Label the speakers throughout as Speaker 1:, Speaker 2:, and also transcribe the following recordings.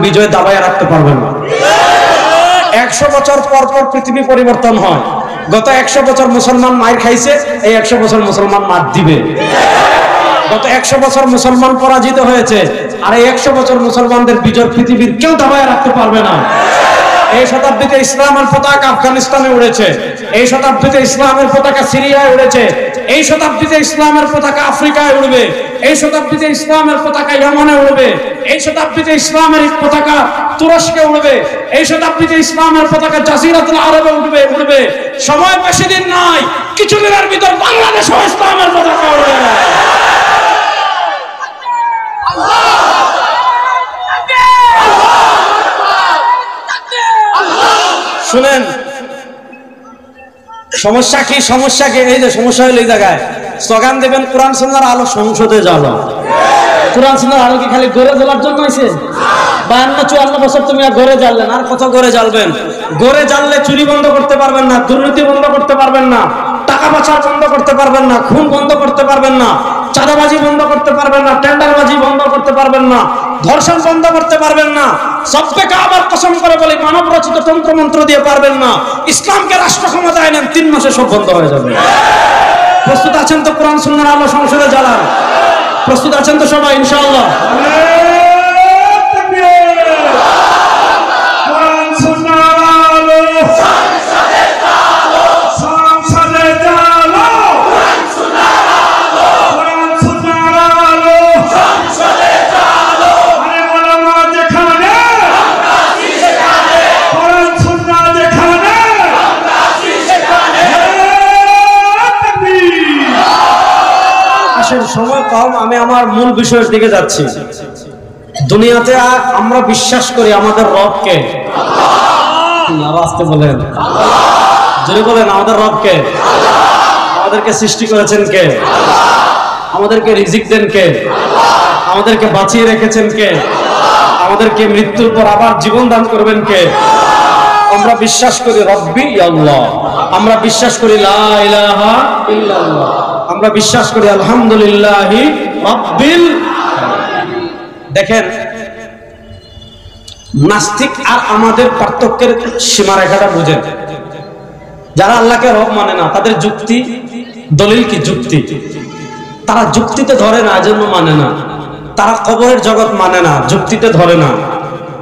Speaker 1: বিজয় দাবায় রাখতে পারবেন না। 100 বছর পর পর পৃথিবী পরিবর্তন হয়। গত 100 বছর মুসলমান মার খাইছে, এই 100 বছর মুসলমান মার দিবে। গত 100 বছর মুসলমান পরাজিত হয়েছে, আর এই 100 বছর মুসলমানদের বিজয় পৃথিবীর কেউ দাবায় রাখতে পারবে না। এই শতাব্দীতে ইসলামের পতাকা আফগানিস্তানে উড়েছে, এই শতাব্দীতে ইসলামের পতাকা সিরিয়ায় উড়েছে, এই শতাব্দীতে ইসলামের পতাকা আফ্রিকায় উড়বে, এই শতাব্দীতে ইসলামের পতাকা ইয়েমেনে উড়বে, এই শতাব্দীতে ইসলামের পতাকা তুরস্কে উড়বে, এই শতাব্দীতে ইসলামের পতাকা জাজিরাতুল আরবে উড়বে। সময় বেশি দিন নাই, কিছুদিনের ভিতর বাংলাদেশেও ইসলামের পতাকা উড়বে। শুনেন, সমস্যা কি? সমস্যা কি? এই যে সমস্যা হলো এই জায়গায় স্লোগান দেবেন কোরআন সুন্নাহর আলো সংসদে জ্বালো। কোরআন সুন্নাহর আলো কি খালি গড়ে জ্বালার জন্য হয়েছে? 52-54 বছর তুমি আর গড়ে জ্বাললেন, আর কত গড়ে জ্বালবেন? গড়ে জ্বাললে চুরি বন্ধ করতে পারবেন না, দুর্নীতি বন্ধ করতে পারবেন না, টাকা পাচার বন্ধ করতে পারবেন না, খুন বন্ধ করতে পারবেন না, চাঁদাবাজি বন্ধ করতে পারবেন না, টেন্ডারবাজি বন্ধ করতে পারবেন না, ধর্ষণ বন্ধ করতে পারবেন না, সবকে আবার কসম করে বলি মানব রচিত তন্ত্র মন্ত্র দিয়ে পারবেন না। ইসলামকে রাষ্ট্র ক্ষমতায় নেন, 3 মাসে সব বন্ধ হয়ে যাবে। প্রস্তুত আছেন তো কোরআন সুন্নাহর আলো সংসদে জ্বালান? প্রস্তুত আছেন তো সবাই ইনশাআল্লাহ? সময় কম, আমি আমার মূল বিষয়ের দিকে যাচ্ছি। দুনিয়াতে আমরা বিশ্বাস করি আমাদের রবকে। আওয়াজে বলেন, জোরে বলেন, আমাদের রবকে। আমাদেরকে সৃষ্টি করেছেন কে? আমাদেরকে রিজিক দেন কে? আমাদেরকে বাঁচিয়ে রেখেছেন কে? আমাদেরকে মৃত্যুর পর আবার জীবন দান করবেন কে? আমরা বিশ্বাস করি রব্বি আল্লাহ, আমরা বিশ্বাস করি লা ইলাহা ইল্লাল্লাহ, আমরা বিশ্বাস করি আলহামদুলিল্লাহি রাব্বিল। দেখেন, নাস্তিক আর আমাদের পার্থক্যের সীমারেখাটা বুঝেন। যারা আল্লাহকে রব মানে না, তাদের যুক্তি দলিল কি? যুক্তি। তারা যুক্তিতে ধরে না, এজন্য মানে না। তারা কবরের জগৎ মানে না, যুক্তিতে ধরে না।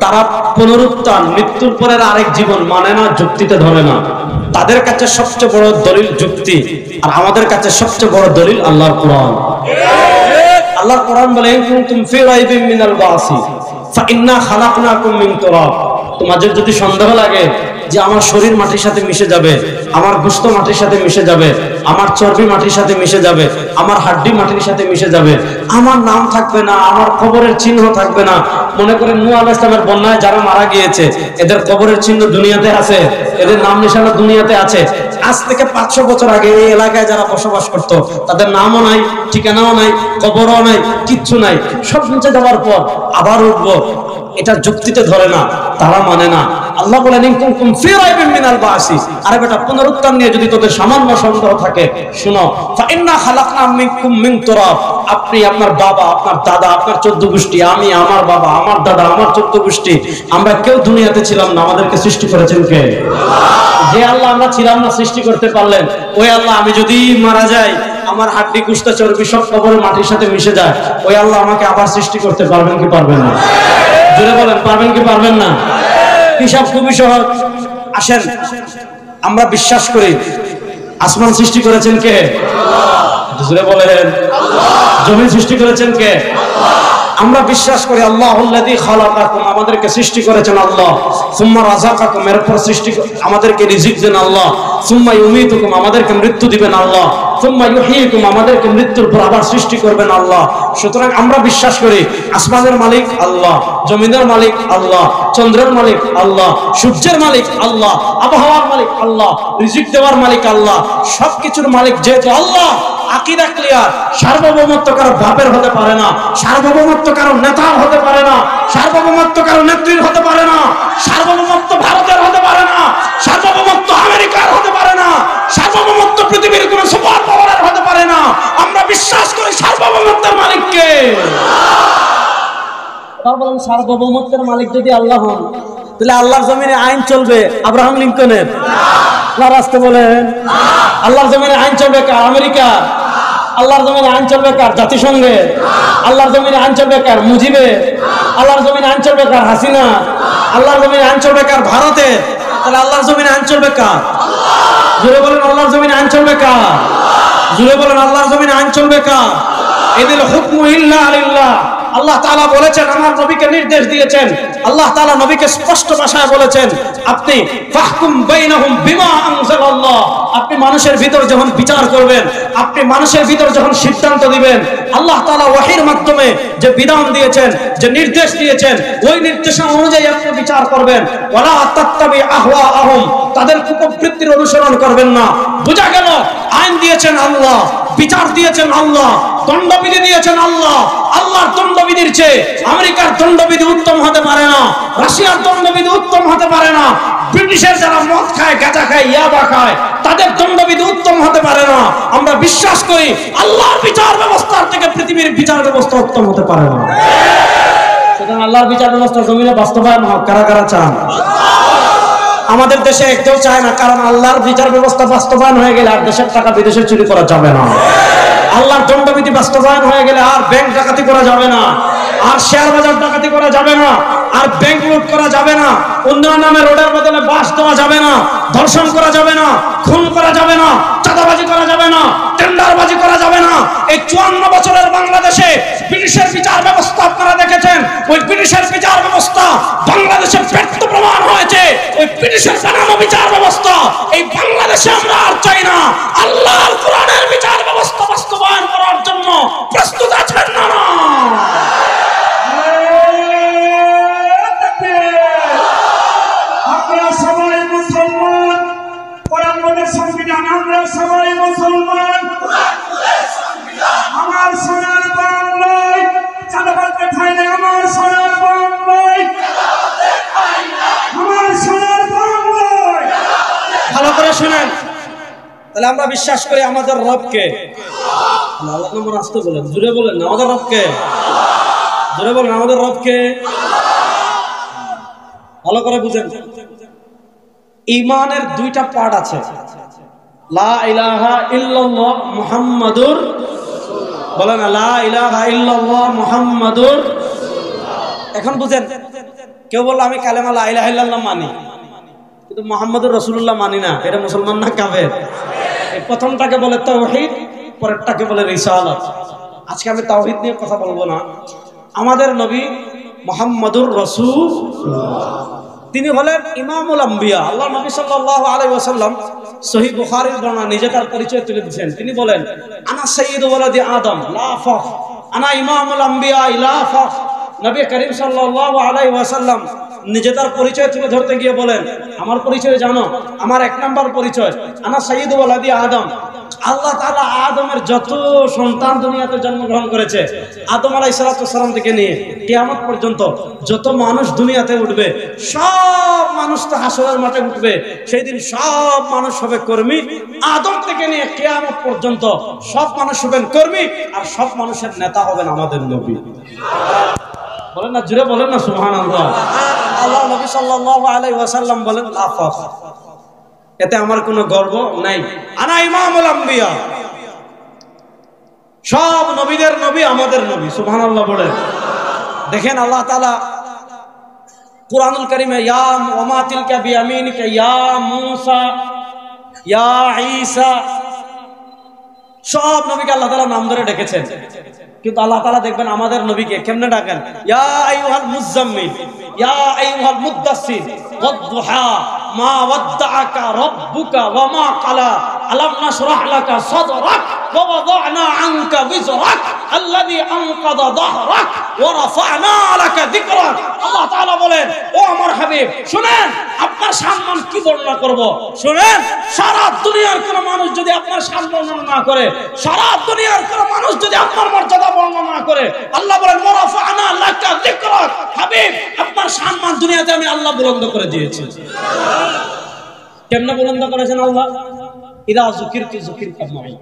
Speaker 1: তারা পুনরুত্থান, মৃত্যুর পরের আরেক জীবন মানে না, যুক্তিতে ধরে না। তাদের কাছে সবচেয়ে বড় দলিল যুক্তি, আর আমাদের কাছে সবচেয়ে বড় দলিল আল্লাহর কোরআন। আল্লাহর কোরআন বলে, কুনতুম ফি রাইবিন মিনাল বাসি ফাইন্না খালাকনাকুম মিন তুরাব। তোমাদের যদি সন্দেহ লাগে যে আমার শরীর মাটির সাথে মিশে যাবে, আমার গোশত মাটির সাথে মিশে যাবে, আমার চর্বি মাটির সাথে মিশে যাবে, আমার হাড্ডি মাটির সাথে মিশে যাবে, আমার নাম থাকবে না, আমার কবরের চিহ্ন থাকবে না। মনে করেন নূহ আলাইহিস সালামের বন্যায় যারা মারা গিয়েছে, এদের কবরের চিহ্ন দুনিয়াতে আছে, এদের নাম নিশানা দুনিয়াতে আছে। আজ থেকে 500 বছর আগে এই এলাকায় যারা বসবাস করত, তাদের নামও নাই, ঠিকানাও নাই, কবরও নাই, কিচ্ছু নাই। সব মুছে যাওয়ার পর আবার উঠবো, এটা যুক্তিতে ধরে না, তারা মানে না। আল্লাহ বলেন, কুনতুম ফি রাইবিন মিনাল বাসি। আরে বেটা, পুনরুত্থান নিয়ে যদি তোদের সামান্য সন্দেহ থাকে, শুনো, ফাইন্না খালাকনাকুম মিন তুরাব। আপনি, আপনার বাবা, আপনার দাদা, আপনার 14 গোষ্ঠী, আমি, আমার বাবা, আমার দাদা, আমার 14 গোষ্ঠী, আমরা কেউ দুনিয়াতে ছিলাম না। আমাদেরকে সৃষ্টি করেছেন কে? যে আল্লাহ আমরা ছিলাম না সৃষ্টি করতে পারলেন, ওই আল্লাহ আমি যদি মারা যাই, আমার হাড্ডি গোশত চর্বি সব কবরের মাটির সাথে মিশে যায়, ওই আল্লাহ আমাকে আবার সৃষ্টি করতে পারবেন কি পারবেন না? জোরে বলেন, পারবেন কি পারবেন না? হিসাব খুবই সহজ। আসেন, আমরা বিশ্বাস করি আসমান সৃষ্টি করেছেন কে? জোরে বলেন। জমিন সৃষ্টি করেছেন কে? আমরা বিশ্বাস করি আল্লাহুল্লাযী খালাকাকুম, আমাদেরকে সৃষ্টি করেছেন আল্লাহ। সুম্মা রাযাকাকুম, এরপর সৃষ্টি আমাদেরকে রিজিক দেন আল্লাহ। সুম্মা ইউমীতুকুম, আমাদেরকে মৃত্যু দিবেন আল্লাহ। সুম্মা ইউহয়িকুম, আমাদেরকে মৃত্যুর পর আবার সৃষ্টি করবেন আল্লাহ। সুতরাং আমরা বিশ্বাস করি আসমানের মালিক আল্লাহ, জমিনের মালিক আল্লাহ, চন্দ্রের মালিক আল্লাহ, সূর্যের মালিক আল্লাহ, আবহাওয়ার মালিক আল্লাহ, রিজিক দেওয়ার মালিক আল্লাহ, সবকিছুর মালিক যেহেতু আল্লাহ। আকীদা ক্লিয়ার। সার্বভৌমত্ব কারো বাপের হতে পারে না, সার্বভৌমত্ব কারো নেতার হতে পারে না, সার্বভৌমত্ব কারো নেত্রীর হতে পারে না, সার্বভৌমত্ব ভারতের হতে পারে না, সার্বভৌমত্ব আমেরিকার হতে পারে না, সার্বভৌমত্ব পৃথিবীর কোন সুপার পাওয়ারের হতে পারে না। আমরা বিশ্বাস করি সার্বভৌমত্বের মালিককে। তাও বলেন সার্বভৌমত্বের মালিক যদি আল্লাহ হন, তাহলে আল্লাহর জমিনে আইন চলবে আব্রাহাম লিঙ্কনের? না, রাস্তা বলেন। আল্লাহর জমিনে আইন চলবে কার? আমেরিকা? আল্লাহর জমিনে আইন চলবে কার? জাতিসংঘের? আল্লাহর জমিনে আইন চলবে কার? মুজিবের? আল্লাহর জমিনে আইন চলবে কার? হাসিনা? আল্লাহর জমিনে আইন চলবে কার? ভারতের? তাহলে আল্লাহর জমিনে আইন চলবে কার? জুড়ে বলেন আল্লাহর জমিনে আইন চলবে কার? জুড়ে বলেন আল্লাহর জমিনে আইন চলবে কার? ইনিল হুকমু ইল্লা লিল্লাহ। আল্লাহ তাআলা বলেছেন, আমার নবীকে নির্দেশ দিয়েছেন, আল্লাহ তাআলা নবীকে স্পষ্ট ভাষায় বলেছেন, আপনি ফাহকুম বাইনাহুম বিমা আনজালাল্লাহ, আপনি মানুষের ভিতর যখন বিচার করবেন, আপনি মানুষের ভিতর যখন সিদ্ধান্ত দিবেন, আল্লাহ তাআলা ওহীর মাধ্যমে যে বিধান দিয়েছেন, যে নির্দেশ দিয়েছেন, ওই নির্দেশনা অনুযায়ী আপনি বিচার করবেন। ওয়ালা তাত্তাবি আহওয়াআহুম, তাদের কুপ্রবৃত্তির অনুসরণ করবেন না। বোঝা গেল আইন দিয়েছেন আল্লাহ, বিচার দিয়েছেন আল্লাহ, দণ্ডবিধি দিয়েছেন আল্লাহ। আল্লাহর দণ্ডবিধির চেয়ে আমেরিকার দণ্ডবিধি উত্তম হতে পারে না, রাশিয়ার দণ্ডবিধি উত্তম হতে পারে না, ব্রিটিশের যারা মদ খায়, গাঁজা খায়, ইয়াবা খায়, তাদের দণ্ডবিধি উত্তম হতে পারে না। আমরা বিশ্বাস করি আল্লাহর বিচার ব্যবস্থার থেকে পৃথিবীর বিচার ব্যবস্থা উত্তম হতে পারে না। সুতরাং আল্লাহর বিচার ব্যবস্থা জমিনে বাস্তবায়ন হোক। কারা কারা চান? আমাদের দেশে একদম চায় না, কারণ আল্লাহর বিচার ব্যবস্থা বাস্তবায়ন হয়ে গেলে আর দেশের টাকা বিদেশে চুরি করা যাবে না। আল্লাহর দণ্ডবিধি বাস্তবায়ন হয়ে গেলে আর ব্যাংক ডাকাতি করা যাবে না, আর শেয়ার বাজার ডাকাতি করা যাবে না, আর ব্যাংক লুট করা যাবে না, উন্নয়ন নামে রোডের বদলে বাস দেওয়া যাবে না, ধর্ষণ করা যাবে না, খুন করা যাবে না, চাঁদাবাজি করা যাবে না, টেন্ডারবাজি করা যাবে না। এই 54 বছরের বাংলাদেশে ব্রিটিশের বিচার ব্যবস্থা আপনারা দেখেছেন, ওই ব্রিটিশের বিচার ব্যবস্থা বাংলাদেশে ব্যর্থ প্রমাণ হয়েছে। ওই ব্রিটিশের বানানো বিচার ব্যবস্থা এই বাংলাদেশে আমরা আর চাই না। আল্লাহর কোরআনের বিচার ব্যবস্থা বাস্তবায়ন করার জন্য প্রস্তুত আছেন না?
Speaker 2: আমরা সবাই মুসলমান, কোরআন বলে সংবিধান, আমরা সবাই মুসলমান। আমার সোনার বাংলায় চাঁদাবাজ দেখায় না, আমার সোনার বাংলায়, আমার সোনার বাংলায়।
Speaker 1: ভালো করে শুনেন, তাহলে আমরা বিশ্বাস করি আমাদের রবকে। আল্লাহ নম্বর আসতে বলেন, জুড়ে বলেন আমাদের রবকে, জুড়ে বলেন আমাদের রবকে। ভালো করে বুঝেন, ঈমানের দুইটা পার্ট আছে, লা ইলাহা ইল্লাল্লাহ মুহাম্মাদুর, বলেন লা ইলাহা ইল্লাল্লাহ মুহাম্মাদুর। এখন বুঝেন, কেউ বললো আমি কালেমা লা ইলাহা ইল্লাল্লাহ মানি, কিন্তু মুহাম্মাদুর রাসূলুল্লাহ মানি না, এটা মুসলমান না কাফের? এই প্রথমটাকে বলে তাওহীদ, পরেরটাকে বলে রিসালাত। আজকে আমি তাওহীদ নিয়ে কথা বলবো না। আমাদের নবী মুহাম্মাদুর রাসূলুল্লাহ, তিনি হলেন ইমামুল আম্বিয়া। আল্লাহ নবী সাল্লাল্লাহু আলাইহি ওয়াসাল্লাম সহিহ বুখারীর বর্ণনা নিজে তার পরিচয় তুলে দিয়েছেন। তিনি বলেন, আনা সাইয়্যিদু ওয়ালাদি আদম লা ফাখ, আনা ইমামুল আম্বিয়া লা ফাখ। নবী করিম সাল্লাল্লাহু আলাইহি ওয়াসাল্লাম নিজে তার পরিচয় তুলে ধরতে গিয়ে বলেন, আমার পরিচয় জানো? আমার এক নাম্বার পরিচয়, আনা সাইয়্যিদু ওয়ালাদি আদম। আল্লাহ তাআলা আদমের যত সন্তান দুনিয়াতে জন্মগ্রহণ করেছে, আদম আলাইহিস সালাম থেকে নিয়ে কিয়ামত পর্যন্ত যত মানুষ দুনিয়াতে উঠবে, সব মানুষ তো হাসরের মাঠে উঠবে। সেই দিন সব মানুষ হবে কর্মী। আদম থেকে নিয়ে কিয়ামত পর্যন্ত সব মানুষ হবেন কর্মী, আর সব মানুষের নেতা হবেন আমাদের নবী। বলেন না, জুড়ে বলেন না সুবহানাল্লাহ। আল্লাহ নবী সাল্লাল্লাহু আলাইহি ওয়াসাল্লাম বলেন, লা ফাখ, এতে আমার কোনো গর্ব নাই। আনা ইমামুল আম্বিয়া, সব নবীদের নবী আমাদের নবী। সুবহানাল্লাহ বলেন। দেখেন আল্লাহ তাআলা কুরআনুল কারীমে ইয়া ওয়া মা তিলকা বিয়ামিনিকা ইয়া মূসা ইয়া ঈসা, সব নবীকে আল্লাহ তাআলা নাম ধরে ডেকেছেন। কিন্তু আল্লাহ তাআলা দেখবেন আমাদের নবীকে কেমনে ডাকেন, ইয়া আইয়ুহাল মুযাম্মিল ইয়া আইয়ুহাল মুদ্দাসসির ওয়াদ-দুহা মা ওয়াদ্দাআকা রাব্বুকা ওয়া মা ক্বালা আলাম নাশরাহ লাকা সাদরাক ওয়া ওয়াদা'না আনকা বিজরাক আল্লাযী আনকাযা যাহরাক ওয়া রাফা'না লাকা যিকরাক। আল্লাহ তাআলা বলেন, ও আমার হাবিব শুনেন, আপনার সম্মান কি বর্ণনা করব। শুনেন, সারা দুনিয়ার কোন মানুষ যদি আপনার সম্মান বর্ণনা না করে, সারা দুনিয়ার কোন মানুষ যদি আপনার মর্যাদা বর্ণনা না করে, আল্লাহ বলেন ওয়া রাফা'না লাকা যিকরাক, হাবিব আপনার সম্মান দুনিয়াতে আমি আল্লাহ বুলন্দ করে দিয়েছি। কেমনে বুলন্দ করেছেন আল্লাহ? ইদা যুকিরতু যুকিরতা মাই,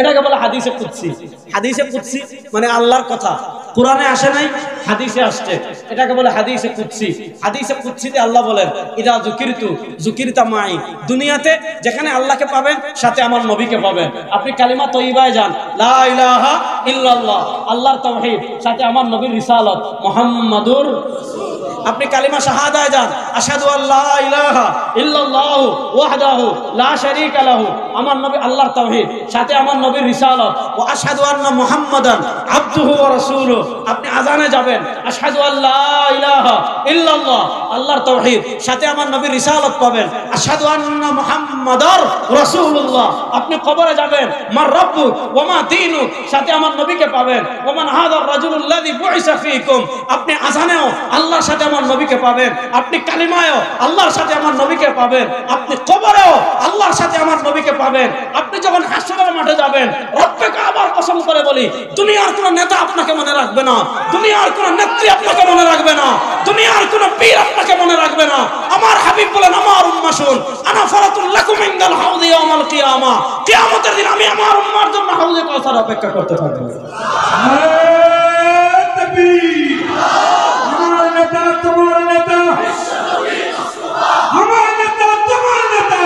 Speaker 1: এটাকে বলে হাদিসে কুদসি। হাদিসে কুদসি মানে আল্লাহর কথা, কোরআনে আসে নাই, হাদিসে আসছে, এটাকে বলে হাদিসে কুদসি। হাদিসে কুদসিতে আল্লাহ বলেন ইদা যুকিরতু যুকিরতা মাই, দুনিয়াতে যেখানে আল্লাহকে পাবেন সাথে আমার নবীকে পাবেন। আপনি কালিমা তয়্যিবায় যান, লা ইলাহা ইল্লাল্লাহ, আল্লাহর তাওহীদ, সাথে আমার নবীর রিসালাত মুহাম্মাদুর। আপনি কালিমা শাহাদায় যান, আশহাদু আল্লা ইলাহা ইল্লাল্লাহু ওয়াহদাহু লা শারীকা লাহু, আমার নবী আল্লাহর তাওহীদ, সাথে আমার নবীর রিসালাত, ওয়া আশহাদু আন্না মুহাম্মাদান আবদুহু ওয়া রাসূলুহু। আপনি আযানে যাবেন, আশহাদু আল্লা ইলাহা ইল্লাল্লাহ, আল্লাহর তাওহীদ, সাথে আমার নবীর রিসালাত পাবেন, আশহাদু আন্না মুহাম্মাদার রাসূলুল্লাহ। আপনি কবরে যাবেন, মার রাব্বুক ওয়া মা দীনুক, সাথে আমার নবীকে পাবেন, ওয়া মান হাদার রাজুলুল্লাযী বুইসা ফীকুম। আপনি আযানেও আল্লাহর সাথে আমার নবীকে পাবেন, আপনি কালিমায়ও আল্লাহর সাথে আমার নবীকে পাবেন, আপনি কবরেও আল্লাহর সাথে আমার নবীকে পাবেন। আপনি যখন হাসরের মাঠে যাবেন, রব্বে কাবার কসম করে বলি, দুনিয়ার কোন নেতা আপনাকে মনে রাখবে না, দুনিয়ার কোন নেত্রী আপনাকে মনে রাখবে না, দুনিয়ার কোন পীর আপনাকে মনে রাখবে না। আমার হাবিব বলেন, আমার উম্মাহ শুন, আনা ফারাতুল লাকুম ইনদাল হাউদি ইয়াউমাল কিয়ামা, কিয়ামতের দিন আমি আমার উম্মার জন্য হাউজে কাউসার অপেক্ষা করতে থাকব।
Speaker 2: আমার নেতা তোমার নেতা, আমার নেতা তোমার নেতা।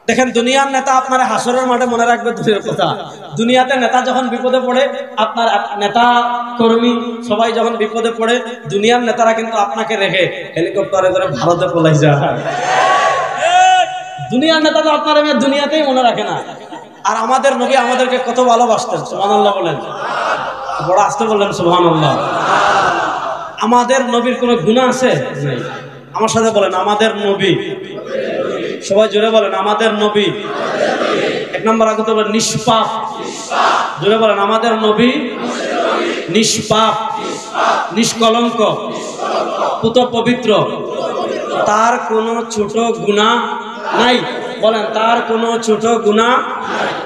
Speaker 1: দেখেন, দুনিয়ার নেতা আপনার হাসরের মাঠে মনে রাখবে দূরের কথা, দুনিয়াতে নেতা যখন বিপদে পড়ে, আপনার নেতা কর্মী সবাই যখন বিপদে পড়ে, দুনিয়ার নেতারা কিন্তু আপনাকে রেখে হেলিকপ্টারে করে ভারতে পলাই যায়। দুনিয়ার নেতা তো আপনার দুনিয়াতেই মনে রাখে না। আর আমাদের নবী আমাদেরকে কত ভালোবাসতেন, সুবহানাল্লাহ বলেন, বড় আস্তে বললেন সুবহানাল্লাহ। আমাদের নবীর কোনো গুনাহ আছে? নাই। আমার সাথে বলেন, আমাদের নবী, সবাই জোরে বলেন, আমাদের নবী। এক নম্বর আগে তো বলেন নিষ্পাপ, জোরে বলেন, আমাদের নবী নিষ্পাপ, নিষ্কলঙ্ক, পুত পবিত্র, তার কোনো ছোট গুনাহ নাই। বলেন, তার কোনো ছোট গুনাহ,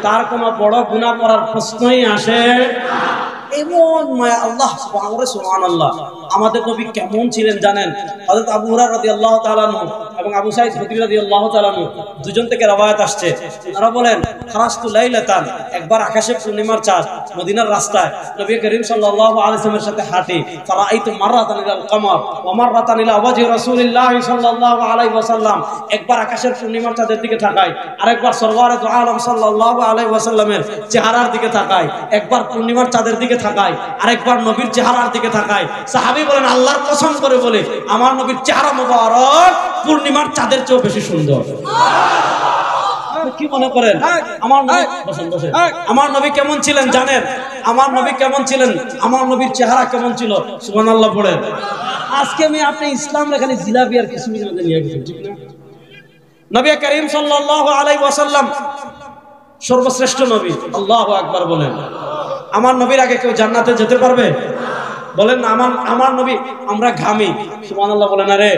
Speaker 1: তার কোনো বড় গুনাহ করার প্রশ্নই আসে। এমন মায়া আল্লাহ সুবহানাল্লাহ। আমাদের নবী কেমন ছিলেন জানেন? হযরত আবু হুরায়রা রাদিয়াল্লাহু তাআলা আনহু এবং আবু সাঈদ খুদরি রাদিয়াল্লাহু তাআলা আনহু দুজন থেকে রওয়ায়াত আসছে। তারা বলেন, খারাজতু লাইলাতান, একবার আকাশে পূর্ণিমার চাঁদ, মদিনার রাস্তায় নবী করিম সাল্লাল্লাহু আলাইহি ওয়াসাল্লামের সাথে হাঁটি। ফারাআইতু মাররাতান ইলাল কমর ওয়া মাররাতান ইলা ওয়াজহি রাসূলিল্লাহ সাল্লাল্লাহু আলাইহি ওয়াসাল্লাম। একবার আকাশের পূর্ণিমার চাঁদের দিকে তাকাই, আরেকবার সরওয়ারে দু আলম সাল্লাল্লাহু আলাইহি ওয়াসাল্লামের চেহারার দিকে তাকাই। একবার পূর্ণিমার চাঁদের দিকে তাকাই, আরেকবার নবীর চেহারার দিকে তাকাই। সাহাবী বলেন, আল্লাহর কসম করে বলে, আমার নবীর চেহারা মোবারক পূর্ণিমার চাঁদের চেয়েও বেশি সুন্দর। কি মনে করেন আমার নবী? বসেন বসেন। আমার নবী কেমন ছিলেন জানেন? আমার নবী কেমন ছিলেন? আমার নবীর চেহারা কেমন ছিল? সুবহানাল্লাহ পড়েন। আজকে আপনি ইসলাম এখানে জিলাপি আর কিশমিশ মধ্যে নিয়ে গেছেন, ঠিক না? নবী করিম সাল্লাল্লাহু আলাইহি ওয়াসাল্লাম সর্বশ্রেষ্ঠ নবী। আল্লাহু আকবার বলেন। আমার নবীর আগে কেউ জান্নাতে যেতে পারবে? বলেন না, আমার নবী। আমরা ঘামি, সুবহানাল্লাহ বলেন। আরে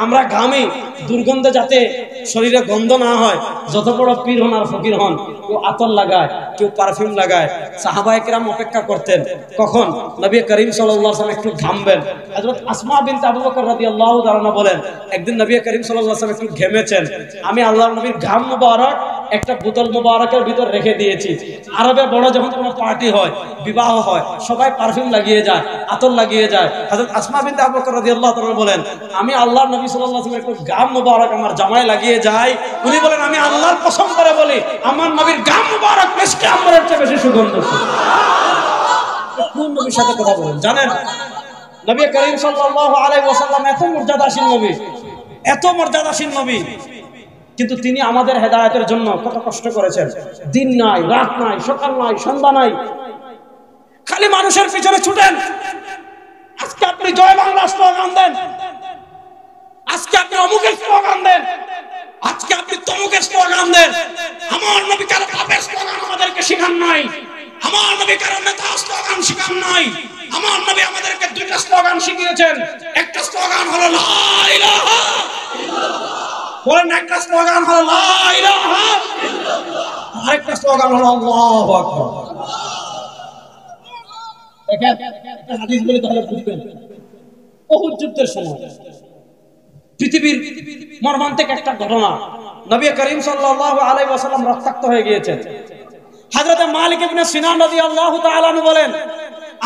Speaker 1: আমরা ঘামি, দুর্গন্ধে যাতে শরীরে গন্ধ না হয়, যত বড় পীর হন আর ফকির হন, কেউ আতর লাগায়, কেউ পারফিউম লাগায়। সাহাবায়ে কেরাম অপেক্ষা করতেন কখন নবী করিম সাল্লাল্লাহু আলাইহি ওয়াসাল্লাম একটু ঘামবেন। হযরত আসমা বিনতে আবু বকর রাদিয়াল্লাহু তাআলা বলেন, একদিন নবী করিম সাল্লাল্লাহু আলাইহি ওয়াসাল্লাম একটু ঘেমেছেন, আমি আল্লাহর নবীর ঘাম মুবারক একটা বোতল মুবারকের ভিতর রেখে দিয়েছি। আরবে বড় যখন কোনো পার্টি হয়, বিবাহ হয়, সবাই পারফিউম লাগিয়ে যায়, আতর লাগিয়ে যায়। হযরত আসমা বিনতে আবু বকর রাদিয়াল্লাহু তাআলা বলেন, আমি আল্লাহর নবী সাল্লাল্লাহু আলাইহি ওয়াসাল্লাম একটু ঘাম মুবারক আমার জামায় লাগিয়ে যাই। উনি বলেন, আমি আল্লাহর কসম করে বলি, আমার নবীর ঘাম মুবারক মিশকে আমরের চেয়ে বেশি সুগন্ধি। কোন নবীর সাথে কথা বলেন জানেন? নবী করিম সাল্লাল্লাহু আলাইহি ওয়াসাল্লাম এত মর্যাদাশীল নবী, এত মর্যাদাশীল নবী, কিন্তু তিনি আমাদের হেদায়েতের জন্য কত কষ্ট করেছেন। দিন নাই, রাত নাই, সকাল নাই, সন্ধ্যা নাই, খালি মানুষের পিছনে ছুটেন। আজকে আপনি জয় বাংলা স্লোগান দেন, আজকে আপনি অমুকের স্লোগান দেন, আজকে আপনি তমুকের স্লোগান দেন। আমার নবী কারো বাপের স্লোগান আমাদেরকে শিখান নাই, আমার নবী কারো নেতা স্লোগান শিখান নাই। আমার নবী আমাদেরকে দুইটা স্লোগান শিখিয়েছেন। একটা স্লোগান হলো লা ইলাহা ইল্লাল্লাহ, বলেন, একটা স্লোগান হলো লা ইলাহা ইল্লাল্লাহ, আরেকটা স্লোগান হলো আল্লাহু আকবার। দেখেন, একটা হাদিস বলে তাহলে বুঝবেন। উহুদ যুদ্ধের সময় পৃথিবীর মর্মান্তিক একটা ঘটনা। নবী করিম সাল্লাল্লাহু আলাইহি ওয়াসাল্লাম রক্তাক্ত হয়ে গিয়েছেন। হযরত মালিক ইবনে সিনান রাদিয়াল্লাহু তাআলা আনহু বলেন,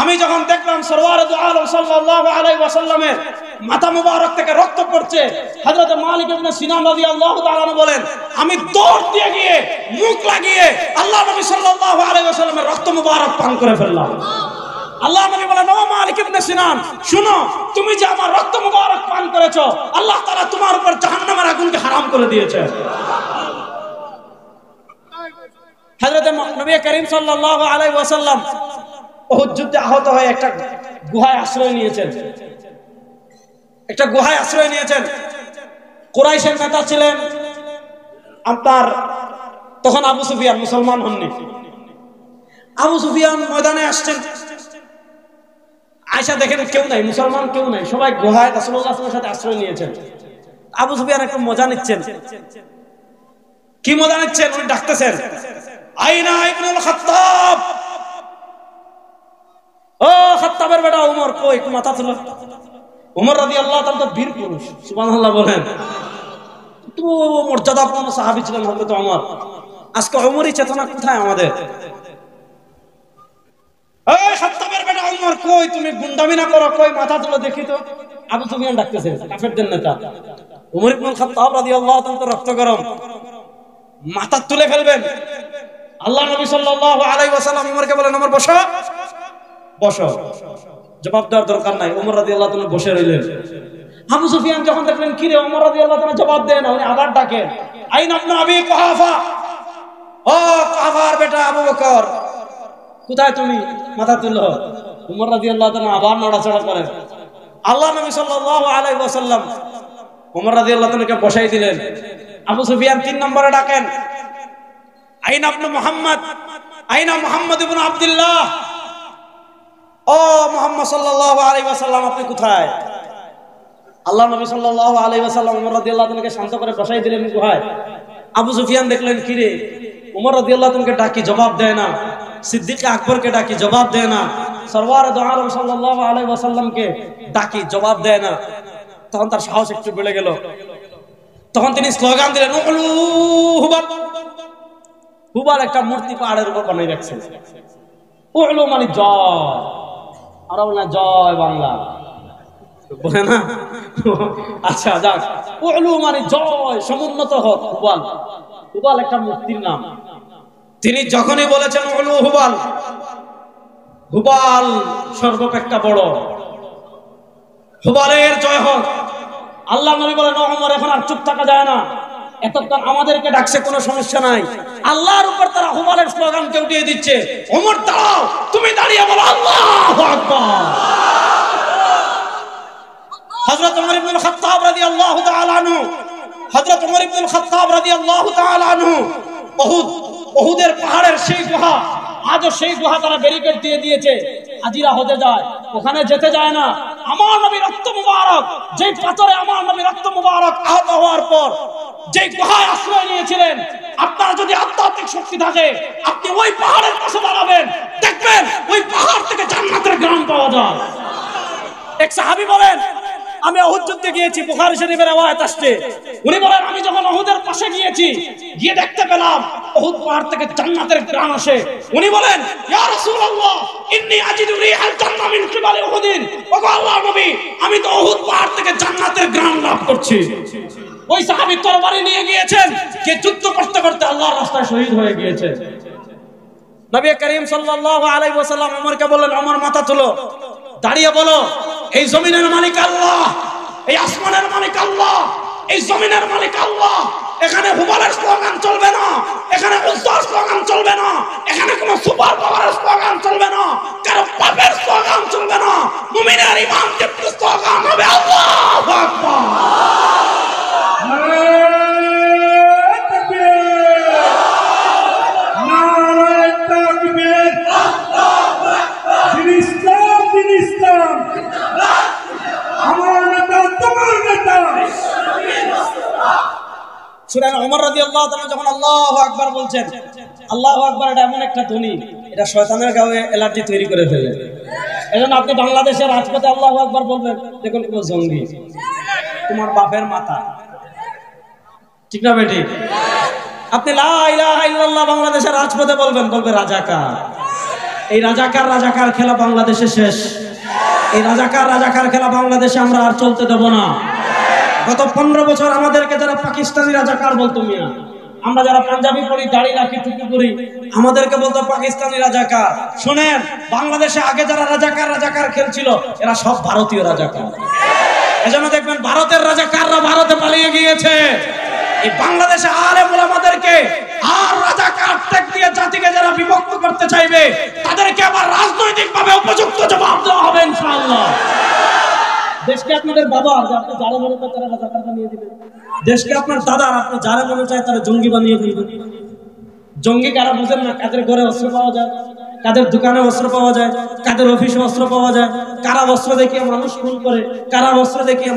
Speaker 1: আমি যখন দেখলাম সরওয়ারে দু আলম সাল্লাল্লাহু আলাইহি ওয়াসাল্লামের মাথা মুবারক থেকে রক্ত পড়ছে, হযরত মালিক ইবনে সিনান রাদিয়াল্লাহু তাআলা আনহু বলেন, আমি দৌড় দিয়ে গিয়ে মুখ লাগিয়ে আল্লাহ নবী সাল্লাল্লাহু আলাইহি ওয়াসাল্লামের রক্ত মুবারক পান করে ফেললাম। আল্লাহ নবী বলেন, ও মালিক ইবনে সিনান, শুনো, তুমি যে আমার রক্ত মুবারক পান করেছো, আল্লাহ তাআলা তোমার উপর জাহান্নামের আগুনকে হারাম করে দিয়েছে। হযরত নবী করিম সাল্লাল্লাহু আলাইহি ওয়াসাল্লাম উহুদ যুদ্ধে আহত হয়ে একটা গুহায় আশ্রয় নিয়েছেন। একটা গুহায় আশ্রয় নিয়েছেন। কুরাইশের নেতা ছিলেন আপনার তখন আবু সুফিয়ান, মুসলমান হননি। আবু সুফিয়ান ময়দানে আসছেন। আয়েশা দেখেন কেউ নাই, মুসলমান কেউ নাই, সবাই গুহায় রাসূলুল্লাহ সাল্লাল্লাহু আলাইহি ওয়াসাল্লামের সাথে আশ্রয় নিয়েছেন। আবু সুফিয়ান একটু মজা নিচ্ছেন। কি মজা নিচ্ছেন? উনি ডাকতেছেন, আইনা ইবনুল খাত্তাব, ও খাত্তাবের বেটা ওমর, কই মাথা তুলো। ওমর রাদিয়াল্লাহু তাআলা তো বীর পুরুষ, সুবহানাল্লাহ বলেন। তো মর্যাদাপূর্ণ সাহাবী ছিলেন হযরত ওমর। আজকে ওমরই চেতনা কোথায় আমাদের? এই খাত্তাবের বেটা ওমর, কই তুমি গুন্ডামি না করো, কই মাথা তুলো দেখি তো। আবু সুফিয়ান ডাকতেছেন, কাফেরদের নেতা। ওমর ইবনুল খাত্তাব রাদিয়াল্লাহু তাআলা তো রক্ত গরম, মাথা তুলে ফেলবেন। আল্লাহ নবী সাল্লাল্লাহু আলাইহি ওয়াসাল্লাম ওমরকে বলেন, ওমর বসো, বসো, জবাব দেওয়ার দরকার নাই। ওমর রাদিয়াল্লাহু তাআলা বসে রইলেন। আবু সুফিয়ান যখন দেখলেন কি রে, ওমর রাদিয়াল্লাহু তাআলা জবাব দেন না, উনি আবার ডাকেন, আইনা ইবনে আবি কুহাফা, ও কুহাফার বেটা আবু বকর, কোথায় তুমি? মাথা তুলো। ওমর রাদিয়াল্লাহু তাআলা আবার নড়াচড়া করেন। আল্লাহ নবী সাল্লাল্লাহু আলাইহি ওয়াসাল্লাম ওমর রাদিয়াল্লাহু তাআলাকে বসাই দিলেন। আবু সুফিয়ান 3 নম্বরে ডাকেন, আইনা ইবনে মুহাম্মদ, আইনা মুহাম্মদ ইবনে আব্দুল্লাহ, ও মুহাম্মদ সাল্লাল্লাহু আলাইহি ওয়াসাল্লাম আপনি কোথায়? আল্লাহ নবী সাল্লাল্লাহু আলাইহি ওয়াসাল্লাম ওমর রাদিয়াল্লাহু তাআলাকে শান্ত করে বসাই দিলেন গুহায়। আবু সুফিয়ান দেখলেন কি রে, ওমর রাদিয়াল্লাহু তাআলাকে ডাকি জবাব দেয় না, সিদ্দিক আকবরকে ডাকি জবাব দেয় না, সরওয়ারে দু আলম সাল্লাল্লাহু আলাইহি ওয়াসাল্লামকে ডাকি জবাব দেয় না। তখন তার সাহস একটু বেড়ে গেল। তখন তিনি স্লোগান দিলেন, উলু হুবাল। হুবাল একটা মূর্তি পাহাড়ের উপর বানিয়ে রাখছেন। উলু মানে জয়, আর বলে জয় বাংলা, বলে না? আচ্ছা যাক, উলু মানে জয়, সমুন্নত হোক হুবাল। হুবাল একটা মূর্তির নাম। তিনি যখনই বলেছেন উলু হুবাল, হুবাল সর্বাপেক্ষা বড়, হুবালের জয় হোক। আল্লাহ নবী বলেন, ওমর এখন আর চুপ থাকা যায় না, এতক্ষণ আমাদেরকে ডাকছে, কোনো সমস্যা নাই। আল্লাহর উপর তারা হুবালের স্লোগানকে উঠিয়ে দিচ্ছে। ওমর দাঁড়াও, তুমি দাঁড়িয়ে বলো আল্লাহু আকবার। হযরত ওমর ইবনুল খাত্তাব রাদিয়াল্লাহু তাআলা আনহু, হযরত ওমর ইবনুল খাত্তাব রাদিয়াল্লাহু তাআলা আনহু উহুদের পাহাড়ের সেই গুহা, আজও সেই গুহা তারা ব্যারিকেড দিয়ে দিয়েছে, হাজিরা হতে যায়, ওখানে যেতে যায় না। আমার নবীর রক্ত মুবারক, যেই পাথরে আমার নবীর রক্ত মুবারক আহত হওয়ার পর যেই গুহায় আশ্রয় নিয়েছিলেন, আপনার যদি আধ্যাত্মিক শক্তি থাকে আপনি ওই পাহাড়ের পাশে দাঁড়াবেন, দেখবেন ওই পাহাড় থেকে জান্নাতের ঘ্রাণ পাওয়া যায়। এক সাহাবী বলেন, আমি উহুদ যুদ্ধে গিয়েছি, বুখারী শরীফের রওয়ায়াত আসছে, উনি বলেন আমি যখন উহুদের পাশে গিয়েছি, গিয়ে দেখতে পেলাম উহুদ পাহাড় থেকে জান্নাতের ঘ্রাণ আসে। উনি বলেন, ইয়া রাসূলুল্লাহ ইন্নী আজিদু রিহাল জান্নাহ মিন কিবালি উহুদিন, ওগো আল্লাহর নবী, আমি তো উহুদ পাহাড় থেকে জান্নাতের ঘ্রাণ লাভ করছি। ওই সাহাবী তরবারি নিয়ে গিয়েছেন, কে যুদ্ধ করতে করতে আল্লাহর রাস্তায় শহীদ হয়ে গিয়েছেন। নবী করিম সাল্লাল্লাহু আলাইহি ওয়াসাল্লাম ওমরকে বললেন, ওমর মাথা তুলো, দাঁড়িয়ে বলো, এই জমিনের মালিক আল্লাহ, এই আসমানের মালিক আল্লাহ, এই জমিনের মালিক আল্লাহ। এখানে হুবালের স্লোগান চলবে না, এখানে উজ্জার স্লোগান চলবে না, এখানে কোনো সুপার পাওয়ারের স্লোগান চলবে না, কারো পাপের স্লোগান চলবে না। মুমিনের ঈমান দীপ্ত স্লোগান হবে আল্লাহু আকবার। সূরা ওমর রাদিয়াল্লাহু তাআলা যখন আল্লাহু আকবার বলছেন, আল্লাহু আকবার এটা এমন একটা ধ্বনি, এটা শয়তানের গায়ে অ্যালার্জি তৈরি করে ফেলে। এজন্য আপনি বাংলাদেশের রাজপথে আল্লাহু আকবার বলবেন, দেখুন কোন জঙ্গি তোমার বাপের মাথা। ঠিক না বেটি? আপনি লা ইলাহা ইল্লাল্লাহ বাংলাদেশের রাজপথে বলবেন, বলবে রাজাকার। এই রাজাকার খেলা বাংলাদেশে শেষ। এই রাজাকার খেলা বাংলাদেশে আমরা আর চলতে দেব না। গত 15 বছর আমাদেরকে যারা পাকিস্তানি রাজাকার বলতো, মিয়া আমরা যারা পাঞ্জাবি পরি, দাড়ি রাখি, টুপি পরি, আমাদেরকে বলতো পাকিস্তানি রাজাকার। শুনেন, বাংলাদেশে আগে যারা রাজাকার খেলছিল এরা সব ভারতীয় রাজাকার। এজন্য দেখবেন ভারতের রাজাকাররা ভারতে পালিয়ে গিয়েছে। এই বাংলাদেশে আলেম ওলামাদেরকে আর রাজাকার ট্যাগ দিয়ে জাতিকে যারা বিভক্ত করতে চাইবে তাদেরকে আবার রাজনৈতিকভাবে উপযুক্ত জবাব দেওয়া হবে ইনশাআল্লাহ। দেশকে আপনাদের বাবা, আপনি যারা মনে চায় তারা রাজাকার বানিয়ে দিবেন। দেশকে আপনার দাদা, আপনি যারা মনে চায় তারা জঙ্গি বানিয়ে দিবেন। জঙ্গি কারা বুঝেন না? কাদের ঘরে অস্ত্র পাওয়া যায়, কাদের দোকানে অস্ত্র পাওয়া যায়, কাদের অফিসে অস্ত্র পাওয়া যায়, কারা অস্ত্র দেখিয়ে মানুষ খুন করে, কারা অস্ত্র দেখিয়ে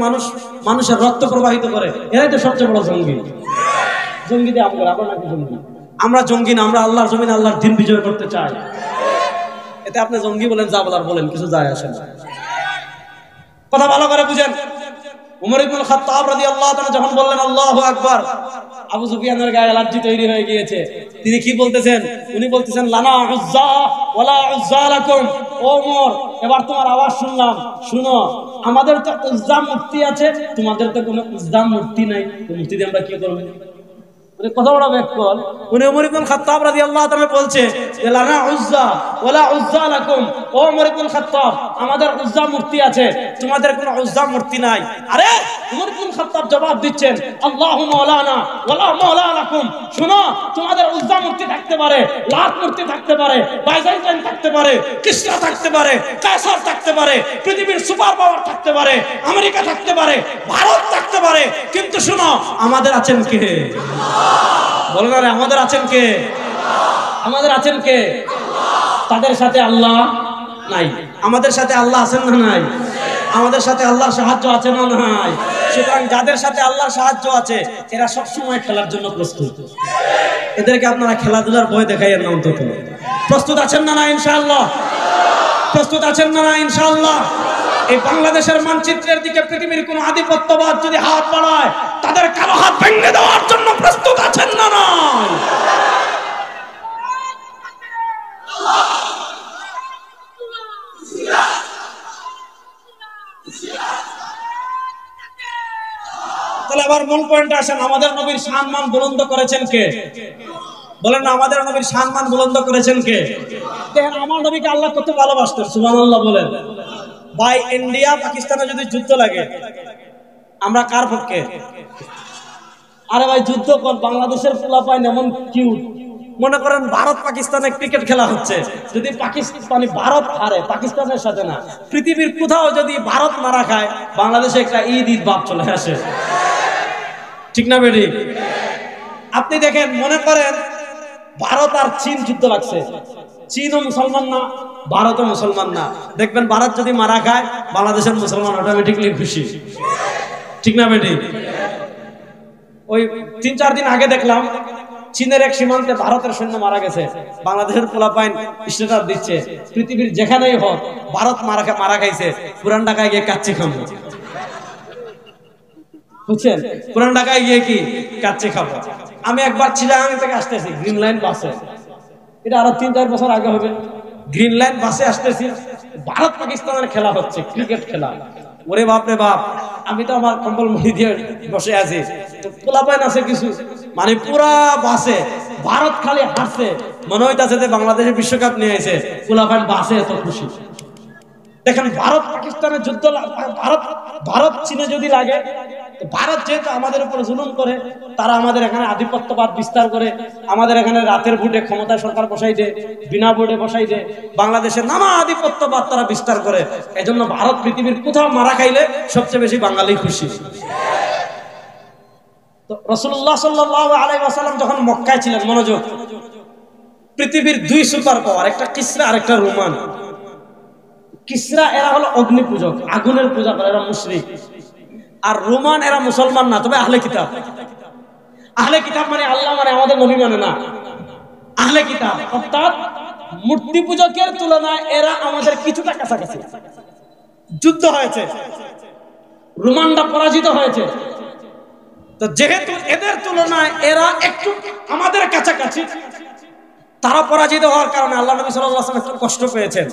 Speaker 1: মানুষের রক্ত প্রবাহিত করে, এরাই তো সবচেয়ে বড় জঙ্গি। জঙ্গি দিয়ে আমরা নাকি জঙ্গি? আমরা জঙ্গি না, আমরা আল্লাহর জমিনে আল্লাহর দিন বিজয় করতে চাই। এতে আপনি জঙ্গি বলেন, যা বলার বলেন, কিছু যায় আসে না। কথা ভালো করে বুঝেন। উমর ইবনুল খাত্তাব রাদিয়াল্লাহু তাআলা যখন বললেন আল্লাহু আকবার, আবু সুফিয়ানের গায়ে অ্যালার্জি তৈরি হয়ে গিয়েছে। তিনি কি বলতেছেন? উনি বলতেছেন লানা উজ্জা ওয়ালা উজ্জা লাকুম। ও উমর, এবার তোমার আওয়াজ শুনলাম, শুনো, আমাদের তো উজ্জা মূর্তি আছে, তোমাদের তো কোনো উজ্জা মূর্তি নাই, তো মূর্তি দিয়ে আমরা কি করব? কত বড় ব্যাকল। উনি উমর ইবনুল খাত্তাব রাদিয়াল্লাহু তাআলা বলছে লানা উজ্জা ওয়ালা উজ্জা লাকুম। ও উমর ইবনুল খাত্তাব, আমাদের উজ্জা মূর্তি আছে, তোমাদের কোনো উজ্জা মূর্তি নাই। আরে উমর ইবনুল খাত্তাব জবাব দিচ্ছেন আল্লাহু মাওলানা ওয়ালা মাওলা লাকুম। শুনো, তোমাদের উজ্জা মূর্তি থাকতে পারে, লাত মূর্তি থাকতে পারে, বাইজাইতান থাকতে পারে, কিসরা থাকতে পারে, কায়সার থাকতে পারে, পৃথিবীর সুপার পাওয়ার থাকতে পারে, আমেরিকা থাকতে পারে, ভারত থাকতে পারে, কিন্তু শুনো, আমাদের আছেন কে? বলেন আরে আমাদের আছেন কে? আমাদের আছেন কে? তাদের সাথে আল্লাহ নাই। আমাদের সাথে আল্লাহ আছেন না নাই? আমাদের সাথে আল্লাহর সাহায্য আছে না নাই? সুতরাং যাদের সাথে আল্লাহর সাহায্য আছে এরা সব সময় খেলার জন্য প্রস্তুত। এদেরকে আপনারা খেলাধুলার ভয় দেখাইয়েন না অন্তত। প্রস্তুত আছেন না না ইনশাআল্লাহ? প্রস্তুত আছেন না না ইনশাআল্লাহ? এই বাংলাদেশের মানচিত্রের দিকে পৃথিবীর কোন আধিপত্যবাদ যদি হাত বাড়ায় তাদের কালো হাত ভেঙে দেওয়ার জন্য প্রস্তুত আছেন না না? তাহলে আবার মূল পয়েন্টে আসেন, আমাদের নবীর সম্মান বুলন্দ করেছেন কে? বলেন না, আমাদের নবীর সম্মান বুলন্দ করেছেন কে? দেখেন, আমার নবীকে আল্লাহ কত ভালোবাসতেন, সুবহানাল্লাহ বলেন। ভাই, ইন্ডিয়া পাকিস্তানে যদি যুদ্ধ লাগে আমরা কার পক্ষে? আরে ভাই, যুদ্ধ কর, বাংলাদেশের পোলাপাইন এমন কিউট। মনে করেন ভারত পাকিস্তানে ক্রিকেট খেলা হচ্ছে, যদি ভারত হারে, পাকিস্তানের সাথে না, পৃথিবীর কোথাও যদি ভারত মারা খায়, বাংলাদেশে একটা ঈদ ভাব চলে আসে। ঠিক না বেটি? আপনি দেখেন, মনে করেন ভারত আর চীন যুদ্ধ লাগছে, চীনও মুসলমান না, ভারতও মুসলমান না, দেখবেন ভারত যদি মারা খায় বাংলাদেশের মুসলমান অটোমেটিকলি খুশি। ঠিক না বেটি? ওই 3-4 দিন আগে দেখলাম চীনের এক সীমান্তে ভারতের সৈন্য মারা গেছে, বাংলাদেশের পোলাপাইন স্ট্যাটাস দিচ্ছে পৃথিবীর যেখানেই হোক ভারত মারা খাইছে, পুরান ঢাকায় গিয়ে কাচ্চি খাবো। বুঝছেন? পুরান ঢাকায় গিয়ে কি কাচ্চি খাবো। আমি একবার চিটাগাং থেকে আসতেছি গ্রিন লাইন বাসে, এটা আরো 3-4 বছর আগে হবে, গ্রিন লাইন বাসে আসতেছি, ভারত পাকিস্তানের খেলা হচ্ছে, ক্রিকেট খেলা। ওরে বাপ রে বাপ, আমি তো আমার কম্বল মুড়ি দিয়ে বসে আছি, তো পোলাপাইন আছে কিছু, মানে পুরা বাসে ভারত খালি হারছে, মনে হইতাছে যে বাংলাদেশের বিশ্বকাপ নিয়ে এসে, পোলাপাইন বাসে এত খুশি। দেখেন, ভারত পাকিস্তানের যুদ্ধ, ভারত চীনে যদি লাগে, ভারত যেহেতু আমাদের উপর জুলুম করে, তারা আমাদের এখানে আধিপত্যবাদ বিস্তার করে, আমাদের এখানে রাতের ভোটে ক্ষমতায় সরকার বসাই দেয়, বিনা ভোটে বসাই দেয়, বাংলাদেশের নানা আধিপত্যবাদ তারা বিস্তার করে। এজন্য ভারত পৃথিবীর কোথাও মারা খাইলে সবচেয়ে বেশি বাঙালি খুশি। তো রাসূলুল্লাহ সাল্লাল্লাহু আলাইহি ওয়াসাল্লাম যখন মক্কায় ছিলেন, মনোযোগ, পৃথিবীর 2 সুপার পাওয়ার, একটা কিসরা আর একটা রোমান। কিসরা এরা হলো অগ্নি পূজক, আগুনের পূজা করে, এরা মুশরিক। আর রোমান এরা মুসলমান না, তবে আহলে কিতাব। আহলে কিতাব মানে আল্লাহ মানে আমাদের নবী মানে না, আহলে কিতাব অর্থাৎ মূর্তি পূজকের তুলনায় এরা আমাদের কিছুটা কাছাকাছি। যুদ্ধ হয়েছে, রোমানরা পরাজিত হয়েছে। তো যেহেতু এদের তুলনায় এরা একটু আমাদের কাছাকাছি, তারা পরাজিত হওয়ার কারণে আল্লাহ নবী সাল্লাল্লাহু আলাইহি ওয়াসাল্লাম একটু কষ্ট পেয়েছেন,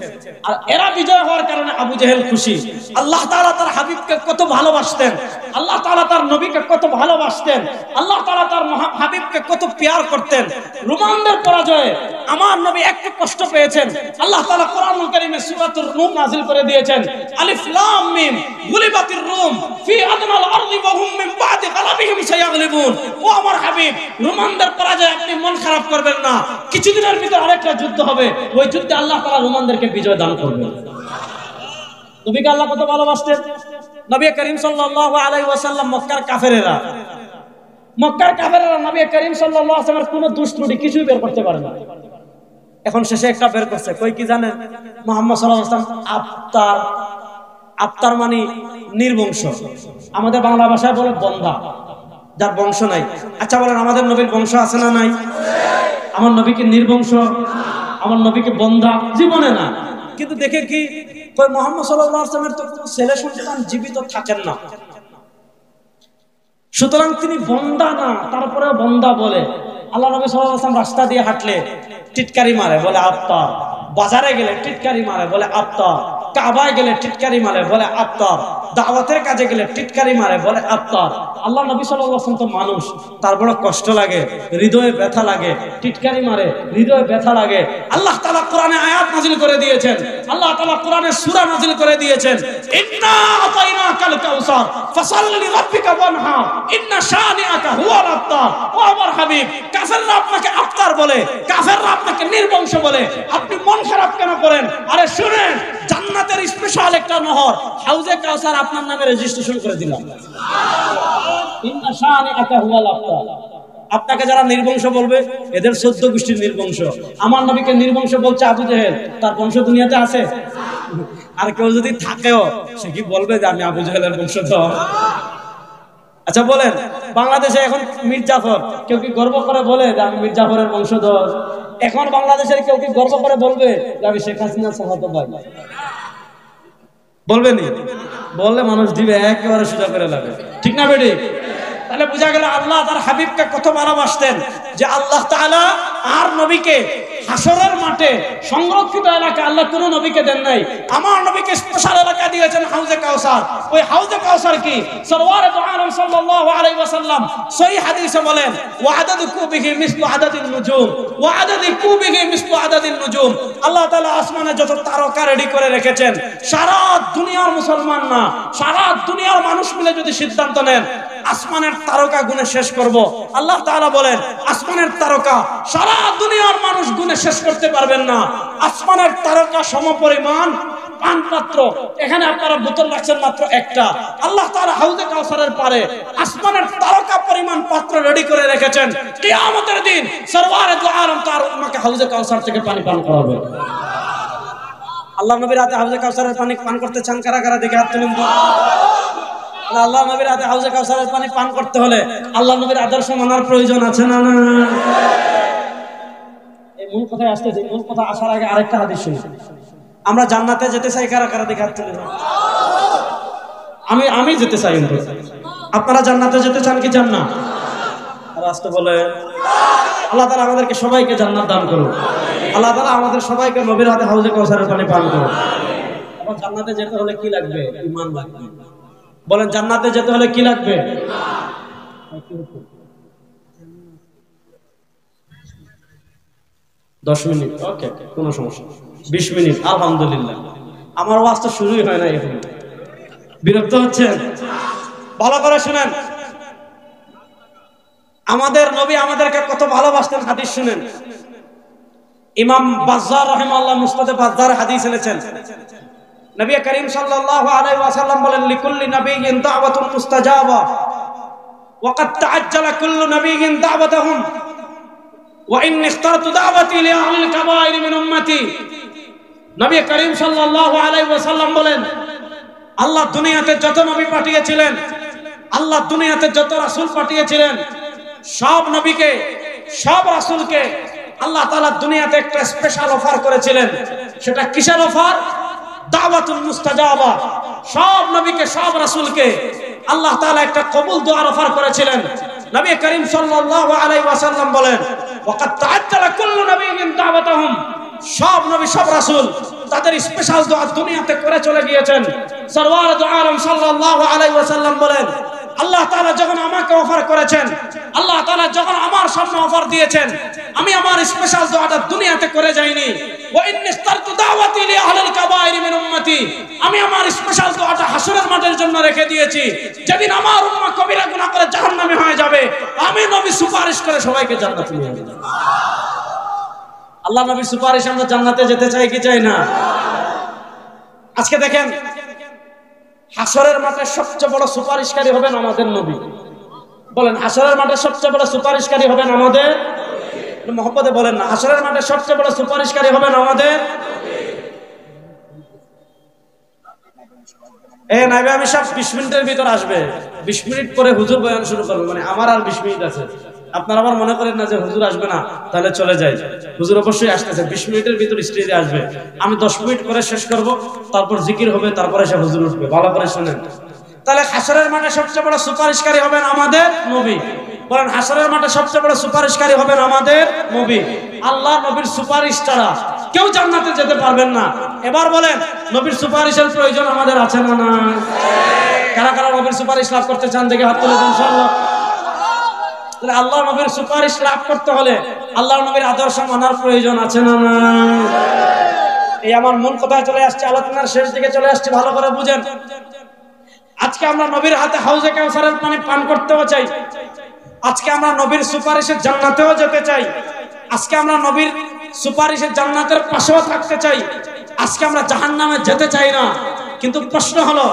Speaker 1: আর এরা বিজয় হওয়ার কারণে আবু জেহেল খুশি। আল্লাহ তাআলা তার হাবিবকে কত ভালোবাসতেন, আল্লাহ তাআলা তার নবীকে কত ভালোবাসতেন, আল্লাহ তাআলা তার হাবিবকে কত প্যার করতেন। রোমানদের পরাজয়ে আমার নবী একটু কষ্ট পেয়েছেন। আল্লাহ তাআলা কোরআনুল কারীমে সূরাতুর রূম নাযিল করে দিয়েছেন, আলিফ লাম মিম গুলিবাতির রূম ফি আদনাল আরদি ওয়া হুম মিন বাদি গালাবিহিম সায়াগলিবুন। ও আমার হাবিব, রোমানদের পরাজয়ে আপনি মন খারাপ করবেন না, কিছুদিনের ভিতরে আরেকটা যুদ্ধ হবে, ওই যুদ্ধে আল্লাহ তাআলা রোমানদেরকে বিজয় দান করবেন। নবীকে আল্লাহ কত ভালোবাসতেন। নবী করিম সাল্লাল্লাহু আলাইহি ওয়াসাল্লাম মক্কার কাফেরেরা নবী করিম সাল্লাল্লাহু আলাইহি ওয়াসাল্লামের কোনো দোষ ত্রুটি কিছুই বের করতে পারে না। এখন শেষে একটা বের করছে, কই কি জানেন? মুহাম্মদ সাল্লাল্লাহু আলাইহি ওয়াসাল্লাম আফতার মানে নির্বংশ, আমাদের বাংলা ভাষায় বলে বন্ধা, যার বংশ নাই। আচ্ছা বলেন, আমাদের নবীর বংশ আছে না নাই? আমার নবীকে নির্বংশ, আমার নবীকে বন্ধা জীবনে না। কিন্তু দেখে কি কই, মুহাম্মদ সাল্লাল্লাহু আলাইহি ওয়াসাল্লামের তো কোনো ছেলে সন্তান জীবিত থাকেন না, সুতরাং তিনি বন্ধা না, তারপরেও বন্ধা বলে। আল্লাহ নবী সাল্লাল্লাহু আলাইহি ওয়াসাল্লাম রাস্তা দিয়ে হাঁটলে টিটকারি মারে, বলে আফতার। বাজারে গেলে টিটকারি মারে, বলে আফতার। কাবায় গেলে টিটকারি মারে, বলে আফতার। দাওয়াতের কাজে গেলে টিটকারি মারে, বলে আফতার। আল্লাহ নবী সাল্লাল্লাহু আলাইহি ওয়াসাল্লাম তো মানুষ, তার বড় কষ্ট লাগে, হৃদয়ে ব্যথা লাগে, টিটকারি মারে, হৃদয়ে ব্যথা লাগে। আল্লাহ তাআলা কোরআনে আয়াত নাযিল করে দিয়েছেন, আল্লাহ তাআলা কোরআনে সূরা নাযিল করে দিয়েছেন, ইন্না আতাইনাকাল কাউসার ফাসাল্লি লিরাব্বিকা ওয়ানহার ইন্না শানিআকা হুয়াল আবতার। ও আমার হাবিব, কাফেররা আপনাকে আফতার বলে, কাফেররা আপনাকে নির্বংশ বলে, আপনি মন খারাপ কেন করেন? আরে শুনেন, জান্নাতের স্পেশাল একটা নহর হাউজে কাউসার আপনার নামে রেজিস্ট্রেশন করে দিলাম। ইন্না শানিআকা হুয়াল আবতার। আপনাকে যারা নির্বংশ বলবে, এদের 14 গোষ্ঠীর নির্বংশ। আমার নবীকে নির্বংশ বলছে আবু জেহেল, তার বংশ দুনিয়াতে আছে? আর কেউ যদি থাকেও, সে কি বলবে যে আমি আবু জেহেলের বংশধর? আচ্ছা বলেন, বাংলাদেশে এখন মীর জাফর, কেউ কি গর্ব করে বলে যে আমি মীর জাফরের বংশধর? এখন বাংলাদেশের কেউ কি গর্ব করে বলবে যে আমি শেখ হাসিনার চাচাতো ভাই? বলবেনি? বললে মানুষ দিবে একেবারে সোজা করে লাগে, ঠিক না বেটি? তাহলে বোঝা গেল আল্লাহ তার হাবিবকে কত ভালোবাসতেন, যে আল্লাহ তাআলা আর নবীকে হাসরের মাঠে সংরক্ষিত এলাকা আল্লাহ কোন নবীকে দেন নাই। আমার নবীকে স্পেশাল এলাকা দিয়েছেন হাউজে কাউসার। ওই হাউজে কাউসার কি সরওয়ারে দু আলম সাল্লাল্লাহু আলাইহি ওয়াসাল্লাম সহিহ হাদিসে বলেন, ওয়া আদাদু কুবিহি মিসলু আদাদিন নুজুম, ওয়া আদাদি কুবিহি মিসলু আদাদিন নুজুম। আল্লাহ তাআলা আসমানে যত তারকা রেডি করে রেখেছেন, সারা দুনিয়ার মুসলমান না, সারা দুনিয়ার মানুষ মিলে যদি সিদ্ধান্ত নেন আসমানের তারকা গুণে শেষ করব, আল্লাহ তাআলা বলেন আসমানের তারকা সারা দুনিয়ার মানুষ গুণে শেষ করতে পারবেন না। আসমানের তারকা সমপরিমাণ পানপাত্র, এখানে আপনারা বোতল রাখছেন মাত্র একটা। আল্লাহ তাআলা হাউজে কাউসারের পারে আসমানের তারকা পরিমাণ পাত্র রেডি করে রেখেছেন। কিয়ামতের দিন সরওয়ারে দু আলম তার উম্মতকে হাউজে কাউসার থেকে পানি পান করাবে। আল্লাহ নবীর হাতে হাউজে কাউসারের পানি পান করতে চান কারা কারা? দেখে হাত তুলুন। আল্লাহ নবীর হাতে হাউজে কাউসারের পানি পান করতে হলে আল্লাহ নবীর আদর্শ মানার প্রয়োজন আছে না? না, এই মূল কথায় আসতেছে। মূল কথা আসার আগে আরেকটা হাদিস শুনি। আমরা জান্নাতে যেতে চাই কারা কারা? দেখে হাত তুলুন। আমি যেতে চাই। আপনারা জান্নাতে যেতে চান কি চান না? আর আসতে বলে আল্লাহ তাআলা আমাদেরকে সবাইকে জান্নাত দান করুন। আল্লাহ তাআলা আমাদের সবাইকে নবীর হাতে হাউজে কাউসারের পানি পান করুন। আবার জান্নাতে যেতে হলে কি লাগবে? ঈমান লাগবে। বলেন, জান্নাতে যেতে হলে কি লাগবে? 10 মিনিট, ওকে, কোনো সমস্যা। 20 মিনিট, আলহামদুলিল্লাহ। আমার ওয়াজ তো শুরুই হয় না এখন। বিরক্ত হচ্ছেন? ভালো করে শুনেন, আমাদের নবী আমাদেরকে কত ভালোবাসতেন হাদিস শুনেন। ইমাম বাজ্জার রাহিমাহুল্লাহ মুসনাদে বাজ্জার হাদিস এনেছেন। নবী করিম সাল্লাল্লাহু আলাইহি ওয়াসাল্লাম বলেন, লিকুল্লি নাবিয়্যিন দাওয়াতুন মুস্তাজাবা ওয়া ক্বাদ তাআজ্জালা কুল্লু নাবিয়্যিন দাওয়াতাহুম ওয়া ইন্নী ইখতারতু দাওয়াতি লিআহলিল কাবায়ির মিন উম্মতি। নবী করিম সাল্লাল্লাহু আলাইহি ওয়াসাল্লাম বলেন, আল্লাহ দুনিয়াতে যত নবী পাঠিয়েছিলেন, আল্লাহ দুনিয়াতে যত রাসূল পাঠিয়েছিলেন, সব নবীকে, সব রাসূলকে আল্লাহ তাআলা দুনিয়াতে একটা স্পেশাল অফার করেছিলেন। সেটা কিসের অফার? দাওয়াতুল মুস্তাজাবা, সব নবীকে সব রাসূলকে আল্লাহ তাআলা একটা কবুল দোয়ার অফার করেছিলেন। নবী করিম সাল্লাল্লাহু আলাইহি ওয়াসাল্লাম বলেন, ওয়াকাদ তাআজ্জালা কুল্লু নাবিয়্যিন দাওয়াতাহুম, সব নবী সব রাসূল তাদের স্পেশাল দোয়া দুনিয়াতে করে চলে গিয়েছেন। সরওয়ার দু আলম সাল্লাল্লাহু আলাইহি ওয়াসাল্লাম বলেন, আল্লাহ তাআলা যখন আমাকে অফার করেছেন, আল্লাহ তাআলা যখন আমার সামনে অফার দিয়েছেন, আমি আমার স্পেশাল দোয়াটা দুনিয়াতে করে যাইনি। ওয়া ইন্নিস্তারতু দাওয়াতি লি আহলিল কাবাইরি মিন উম্মতি, আমি আমার স্পেশাল দোয়াটা হাসরের মাঠের জন্য রেখে দিয়েছি। যেদিন আমার উম্মাহ কবিরা গুনাহ করে জাহান্নামী হয়ে যাবে, আমি নবী সুপারিশ করে সবাইকে জান্নাতে নিয়ে যাব। আল্লাহ নবীর সুপারিশ আমরা জান্নাতে যেতে চাই কি চাই না? আজকে দেখেন, হাসরের মাঠে সবচেয়ে বড় সুপারিশকারী হবেন আমাদের নবী। বলেন, হাসরের মাঠে সবচেয়ে বড় সুপারিশকারী হবেন আমাদের, মহব্বতে বলেন না, হাসরের মাঠে সবচেয়ে বড় সুপারিশকারী হবেন আমাদের। এই নাইবে আমি সব 20 মিনিটের ভিতর আসবে, 20 মিনিট পরে হুজুর বয়ান শুরু করবে, মানে আমার আর 20 মিনিট আছে। আপনারা আবার মনে করেন না যে হুজুর আসবে না, তাহলে চলে যাই। হুজুর অবশ্যই আসতেছে, 20 মিনিটের ভিতর স্টেজে আসবে। আমি 10 মিনিট করে শেষ করব, তারপর জিকির হবে, তারপরে সে হুজুর উঠবে। ভালো করে শুনেন। তাহলে হাসরের মাঠে সবচেয়ে বড় সুপারিশকারী হবেন আমাদের নবী। বলেন, হাসরের মাঠে সবচেয়ে বড় সুপারিশকারী হবেন আমাদের নবী। আল্লাহ নবীর সুপারিশ ছাড়া কেউ জান্নাতে যেতে পারবেন না। এবার বলেন, নবীর সুপারিশের প্রয়োজন আমাদের আছে না না? কারা কারা নবীর সুপারিশ লাভ করতে চান দেখে হাত তুলে দেন ইনশাআল্লাহ। তাহলে আল্লাহ নবীর সুপারিশ লাভ করতে হলে আল্লাহ নবীর আদর্শ মানার প্রয়োজন আছে না না? এই আমার মূল কথায় চলে আসছে, আলোচনার শেষ দিকে চলে আসছে, ভালো করে বুঝেন। আজকে আমরা নবীর হাতে হাউজে কাউসারের পানি পান করতেও চাই, আজকে আমরা নবীর সুপারিশে জান্নাতেও যেতে চাই, আজকে আমরা নবীর সুপারিশে জান্নাতের পাশেও থাকতে চাই, আজকে আমরা জাহান্নামে যেতে চাই না। কিন্তু প্রশ্ন হলো,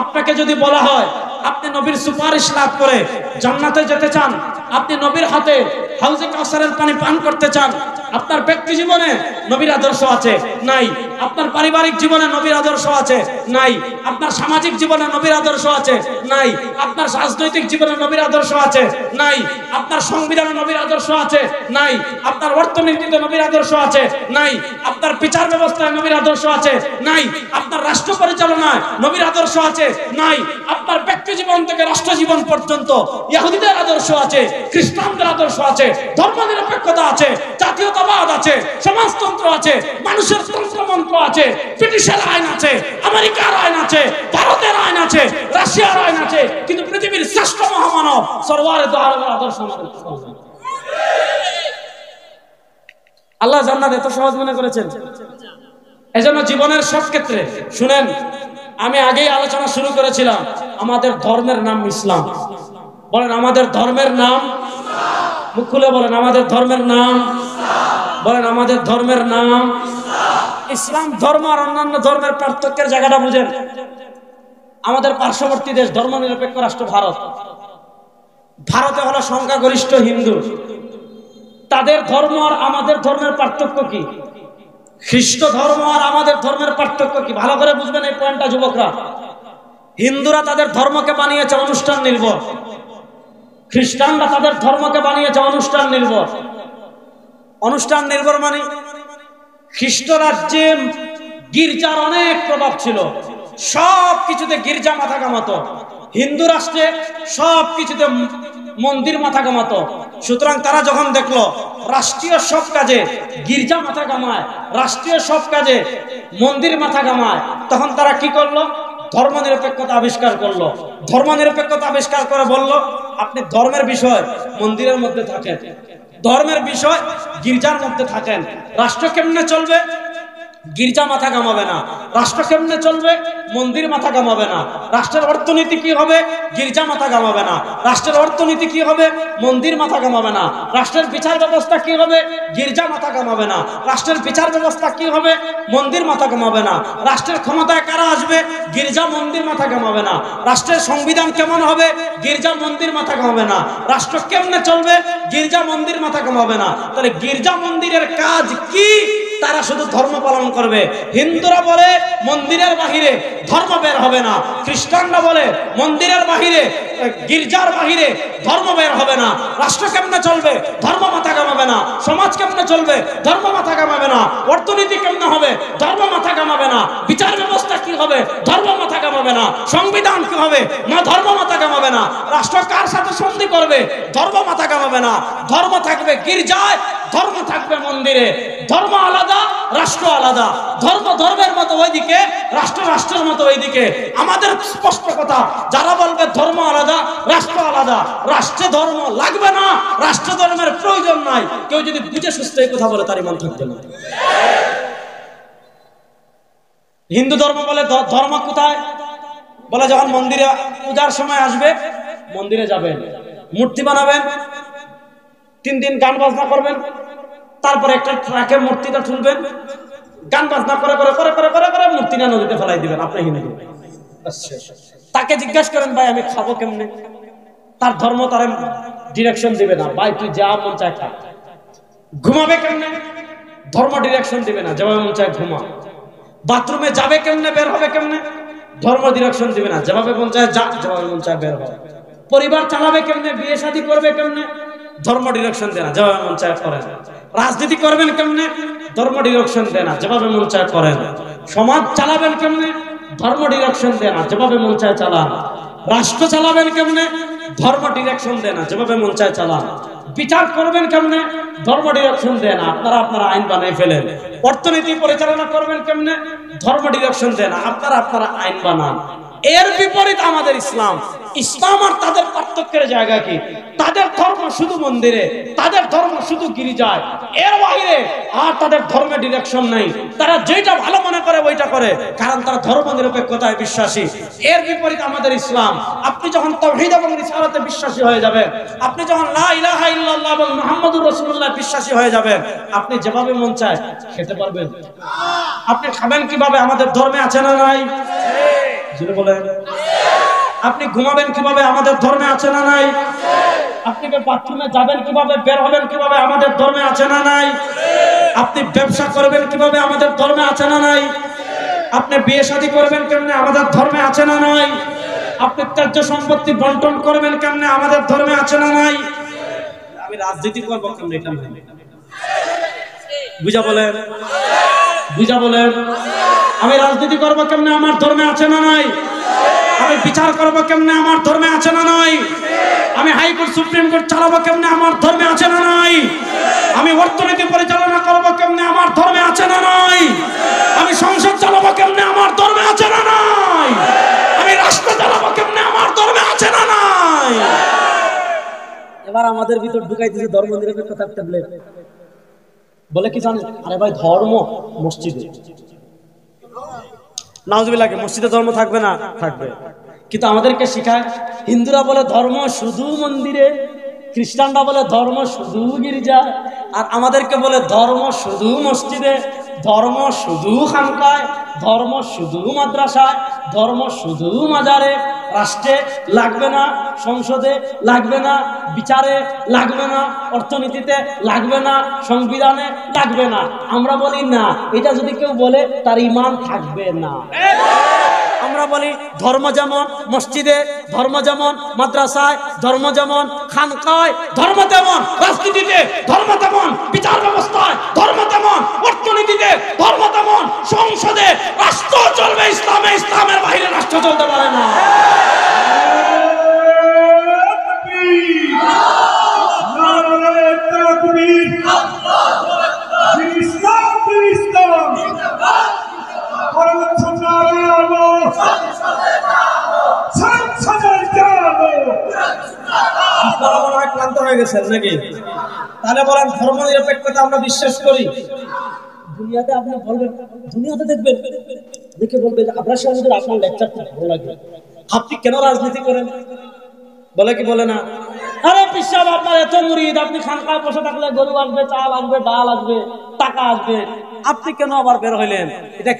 Speaker 1: আপনাকে যদি বলা হয় আপনি নবীর সুপারিশ লাভ করে জান্নাতে যেতে চান, আপনি নবীর হাতে হাউজে কাউসারের পানি পান করতে চান, আপনার ব্যক্তি জীবনে নবীর আদর্শ আছে নাই? আপনার পারিবারিক জীবনে নবীর আদর্শ আছে নাই? আপনার সামাজিক জীবনে নবীর আদর্শ আছে নাই? আপনার রাজনৈতিক জীবনে নবীর আদর্শ আছে নাই? আপনার সংবিধানে নবীর আদর্শ আছে নাই? আপনার অর্থনীতিতে নবীর আদর্শ আছে নাই? আপনার বিচার ব্যবস্থায় নবীর আদর্শ আছে নাই? আপনার রাষ্ট্র পরিচালনায় নবীর আদর্শ আছে নাই? আপনার ব্যক্তি জীবন থেকে রাষ্ট্র জীবন পর্যন্ত ইহুদিদের আদর্শ আছে, খ্রিস্টানদের আদর্শ আছে, ধর্মনিরপেক্ষতা আছে, জাতীয়তাবাদ আছে, সমাজতন্ত্র আছে, মানুষের তন্ত্রমন্ত্র আছে, ব্রিটিশের আইন আছে, আমেরিকার আইন আছে, ভারতের আইন আছে, রাশিয়ার আইন আছে, কিন্তু পৃথিবীর শ্রেষ্ঠ মহামানব সরওয়ারে দো আলমের আদর্শ আমাদের। আল্লাহ জান্নাত এত সহজ মনে করেছেন? এজন্য জীবনের সব ক্ষেত্রে শুনেন, আমি আগেই আলোচনা শুরু করেছিলাম, আমাদের ধর্মের নাম ইসলাম। বলেন, আমাদের ধর্মের নাম, মুখ খুলে বলেন, আমাদের ধর্মের নাম, বলেন, আমাদের ধর্মের নাম ইসলাম। ধর্ম আর অন্যান্য ধর্মের পার্থক্যের জায়গাটা বুঝেন। আমাদের পার্শ্ববর্তী দেশ ধর্মনিরপেক্ষ রাষ্ট্র ভারত, ভারতে হলো সংখ্যাগরিষ্ঠ হিন্দু। তাদের ধর্ম আর আমাদের ধর্মের পার্থক্য কি? খ্রিস্ট ধর্ম আর আমাদের ধর্মের পার্থক্য কি? ভালো করে বুঝবেন এই পয়েন্টটা যুবকরা। হিন্দুরা তাদের ধর্মকে বানিয়েছে অনুষ্ঠান নির্ভর, খ্রিস্টানরা তাদের ধর্মকে বানিয়েছে অনুষ্ঠান নির্ভর। অনুষ্ঠান নির্ভর মানে খ্রিস্ট রাজ্যে গির্জার অনেক প্রভাব ছিল, সব কিছুতে গির্জা মাথা কামাতো। হিন্দু রাষ্ট্রে সব কিছুতে মন্দির মাথা কামাতো। সুতরাং তারা যখন দেখলো রাষ্ট্রীয় সব কাজে গির্জা মাথা কামায়, রাষ্ট্রীয় সব কাজে মন্দির মাথা কামায়, তখন তারা কি করলো? ধর্মনিরপেক্ষতা আবিষ্কার করলো। ধর্মনিরপেক্ষতা আবিষ্কার করে বলল, আপনি ধর্মের বিষয় মন্দিরের মধ্যে থাকেন, ধর্মের বিষয় গির্জার মধ্যে থাকেন। রাষ্ট্র কেমনে চলবে? গির্জা মাথা কামাবে না। রাষ্ট্র কেমনে চলবে? মন্দির মাথা কামাবে না। রাষ্ট্রের অর্থনীতি কি হবে? গির্জা মাথা কামাবে না। রাষ্ট্রের অর্থনীতি কি হবে? মন্দির মাথা কামাবে না। রাষ্ট্রের বিচার ব্যবস্থা কি হবে? গির্জা মাথা কামাবে না। রাষ্ট্রের বিচার ব্যবস্থা কি হবে? মন্দির মাথা কামাবে না। রাষ্ট্রের ক্ষমতায় কারা আসবে? গির্জা মন্দির মাথা কামাবে না। রাষ্ট্রের সংবিধান কেমন হবে? গির্জা মন্দির মাথা কামাবে না। রাষ্ট্র কেমনে চলবে? গির্জা মন্দির মাথা কামাবে না। তাহলে গির্জা মন্দিরের কাজ কি তারা শুধু ধর্ম পালন করবে। হিন্দুরা বলে মন্দিরের বাহিরে ধর্ম বের হবে না, খ্রিস্টানরা বলে মন্দিরের বাহিরে গির্জার বাহিরে ধর্ম বের হবে না। রাষ্ট্র কেমনে চলবে? ধর্ম মাথা কামাবে না। সমাজ কেমনে চলবে? ধর্ম মাথা কামাবে না। অর্থনীতি কেমনে হবে? ধর্ম মাথা কামাবে না। বিচার ব্যবস্থা কি হবে? ধর্ম মাথা কামাবে না। সংবিধান কি হবে? না, ধর্ম মাথা কামাবে না। রাষ্ট্র কার সাথে সন্ধি করবে? ধর্ম মাথা কামাবে না। ধর্ম থাকবে গির্জায়, ধর্ম থাকবে মন্দিরে। ধর্ম আলাদা, রাষ্ট্র আলাদা। ধর্ম ধর্মের মতো ওইদিকে, রাষ্ট্র রাষ্ট্রের মতো ওইদিকে। আমাদের স্পষ্ট কথা, যারা বলবে ধর্ম আলাদা রাষ্ট্র আলাদা, রাষ্ট্রে ধর্ম লাগবে না, রাষ্ট্র ধর্মের প্রয়োজন নাই, কেউ যদি বুঝে সুস্থ এই কথা বলে তার ইমান থাকবে না। হিন্দু ধর্ম বলে ধর্ম কোথায়? বলে যখন মন্দিরে পূজার সময় আসবে, মন্দিরে যাবেন, মূর্তি বানাবেন, 3 দিন গান বাজনা করবেন, তারপরে একটা ট্রাকে মূর্তিটা তুলবেন, গান বাজনা করে করে করে করে করে করে মূর্তিটা নদীতে ফেলাই দিবেন। আপনি হিন্দু। তাকে জিজ্ঞাসা করেন, ভাই আমি খাবো কেমনে? তার ধর্ম তার ডিরেকশন দিবে না। ভাই তুই যা মন চায় খা। ঘুমাবে কেমনে? ধর্ম ডিরেকশন দিবে না, যেভাবে মন চায় ঘুমা। বাথরুমে যাবে কেমনে, বের হবে কেমনে? ধর্ম ডিরেকশন দিবে না, যেভাবে মন চায় যা, যেভাবে মন চায় বের হবে। পরিবার চালাবে কেমনে, বিয়ে শাদী করবে কেমনে? ধর্ম ডিরেকশন দেয় না, যেভাবে মন চায় করেন। রাজনীতি করবেন কেমনে? ধর্ম ডিরেকশন দেয় না, যেভাবে মন চায় করেন। সমাজ চালাবেন কেমনে? ধর্ম ডিরেকশন দেয় না, যেভাবে মন চায় চালান। রাষ্ট্র চালাবেন কেমনে? ধর্ম ডিরেকশন দেয় না, যেভাবে মন চায় চালান। বিচার করবেন কেমনে? ধর্ম ডিরেকশন দেয় না, আপনারা আইন বানাই ফেলেন। অর্থনীতি পরিচালনা করবেন কেমনে? ধর্ম ডিরেকশন দেয় না, আপনারা আইন বানান। এর বিপরীত আমাদের ইসলাম। ইসলাম আর তাদের পার্থক্যের জায়গা কি? তাদের ধর্ম শুধু মন্দিরে, তাদের ধর্ম শুধু গির্জায়, এর বাইরে আর তাদের ধর্মের ডিরেকশন নাই। তারা যেটা ভালো মনে করে ওইটা করে, কারণ তারা ধর্ম নিরপেক্ষতায় বিশ্বাসী। এর বিপরীত আমাদের ইসলাম। আপনি যখন তাওহীদ এবং রিসালাতে বিশ্বাসী হয়ে যাবেন, আপনি যখন লা ইলাহা ইল্লাল্লাহ এবং মুহাম্মাদুর রাসূলুল্লাহ বিশ্বাসী হয়ে যাবেন, আপনি যেভাবে মন চায় খেতে পারবেন। আপনি খাবেন কিভাবে? আমাদের ধর্মে আছে না নাই? জোরে বলেন। আপনি ঘুমাবেন কিভাবে? আমাদের ধর্মে আছে না নাই? আপনি বাথরুমে যাবেন কিভাবে, বের হবেন কিভাবে? আমাদের ধর্মে আছে না নাই? আপনি ব্যবসা করবেন কিভাবে? আমাদের ধর্মে আছে না নাই? আপনি বিয়ে শাদী করবেন কেমনে? আমাদের ধর্মে আছে না নাই? আপনি ত্যায্য সম্পত্তি বন্টন করবেন কেমনে? আমাদের ধর্মে আছে না নাই? আমি রাজনীতি করবো কেমনে? এটা বুঝা বলেন, বুঝা বলেন। আমি রাজনীতি করবো কেমনে? আমার ধর্মে আছে না নাই? আমি বিচার করবো কেমনে? আমার ধর্মে আছে না নাই? আমি হাইকোর্ট সুপ্রিম কোর্ট চালাবো কেমনে? আমার ধর্মে আছে না নাই? আমি অর্থনীতি পরিচালনা করবো কেমনে? আমার ধর্মে আছে না নাই? আমি সংসদ চালাবো কেমনে? আমার ধর্মে আছে না নাই? আমি রাষ্ট্র চালাবো কেমনে? আমার ধর্মে আছে না নাই? এবার আমাদের ভিতর ঢুকাই দিয়েছে ধর্ম নিরপেক্ষতার ট্যাবলেট। বলে কি জানেন? আরে ভাই, ধর্ম মসজিদে, নাউজুবিল্লাহ, মসজিদে ধর্ম থাকবে না? থাকবে। কিন্তু আমাদেরকে শিখায়, হিন্দুরা বলে ধর্ম শুধু মন্দিরে, খ্রিস্টানরা বলে ধর্ম শুধু গির্জা, আর আমাদেরকে বলে ধর্ম শুধু মসজিদে, ধর্ম শুধু খানকায়, ধর্ম শুধু মাদ্রাসায়, ধর্ম শুধু মাজারে। রাষ্ট্রে লাগবে না, সংসদে লাগবে না, বিচারে লাগবে না, অর্থনীতিতে লাগবে না, সংবিধানে লাগবে না। আমরা বলি না, এটা যদি কেউ বলে তার ঈমান থাকবে না। আমরা বলি ধর্ম যেমন মসজিদে, ধর্ম যেমন মাদ্রাসায়, ধর্ম যেমন খানকায়, ধর্ম তেমন রাজনীতিতে, ধর্ম তেমন বিচার ব্যবস্থায়, ধর্ম তেমন অর্থনীতিতে, ধর্ম তেমন সংসদে। রাষ্ট্র চলবে ইসলামে, ইসলামের বাইরে রাষ্ট্র চলতে পারে না। আপনারা মনে হয় ক্লান্ত হয়ে গেছেন নাকি? তাহলে বলেন, ধর্ম নিরপেক্ষতা আমরা বিশ্বাস করি। দুনিয়াতে আপনি বলবেন, দুনিয়াতে দেখবেন, দেখে বলবে যে আপনার সঙ্গে আপনার লেকচারটা ভালো লাগে, আপনি কেন রাজনীতি করেন? বলে কি বলে না? আরে পিসাব, আপনার এত মুরিদ, আপনি খানকায় বসে থাকলে গরু আসবে, চাল আসবে, ডাল আসবে, টাকা আসবে, আপনি কেন আবার বের হইলেন? এটা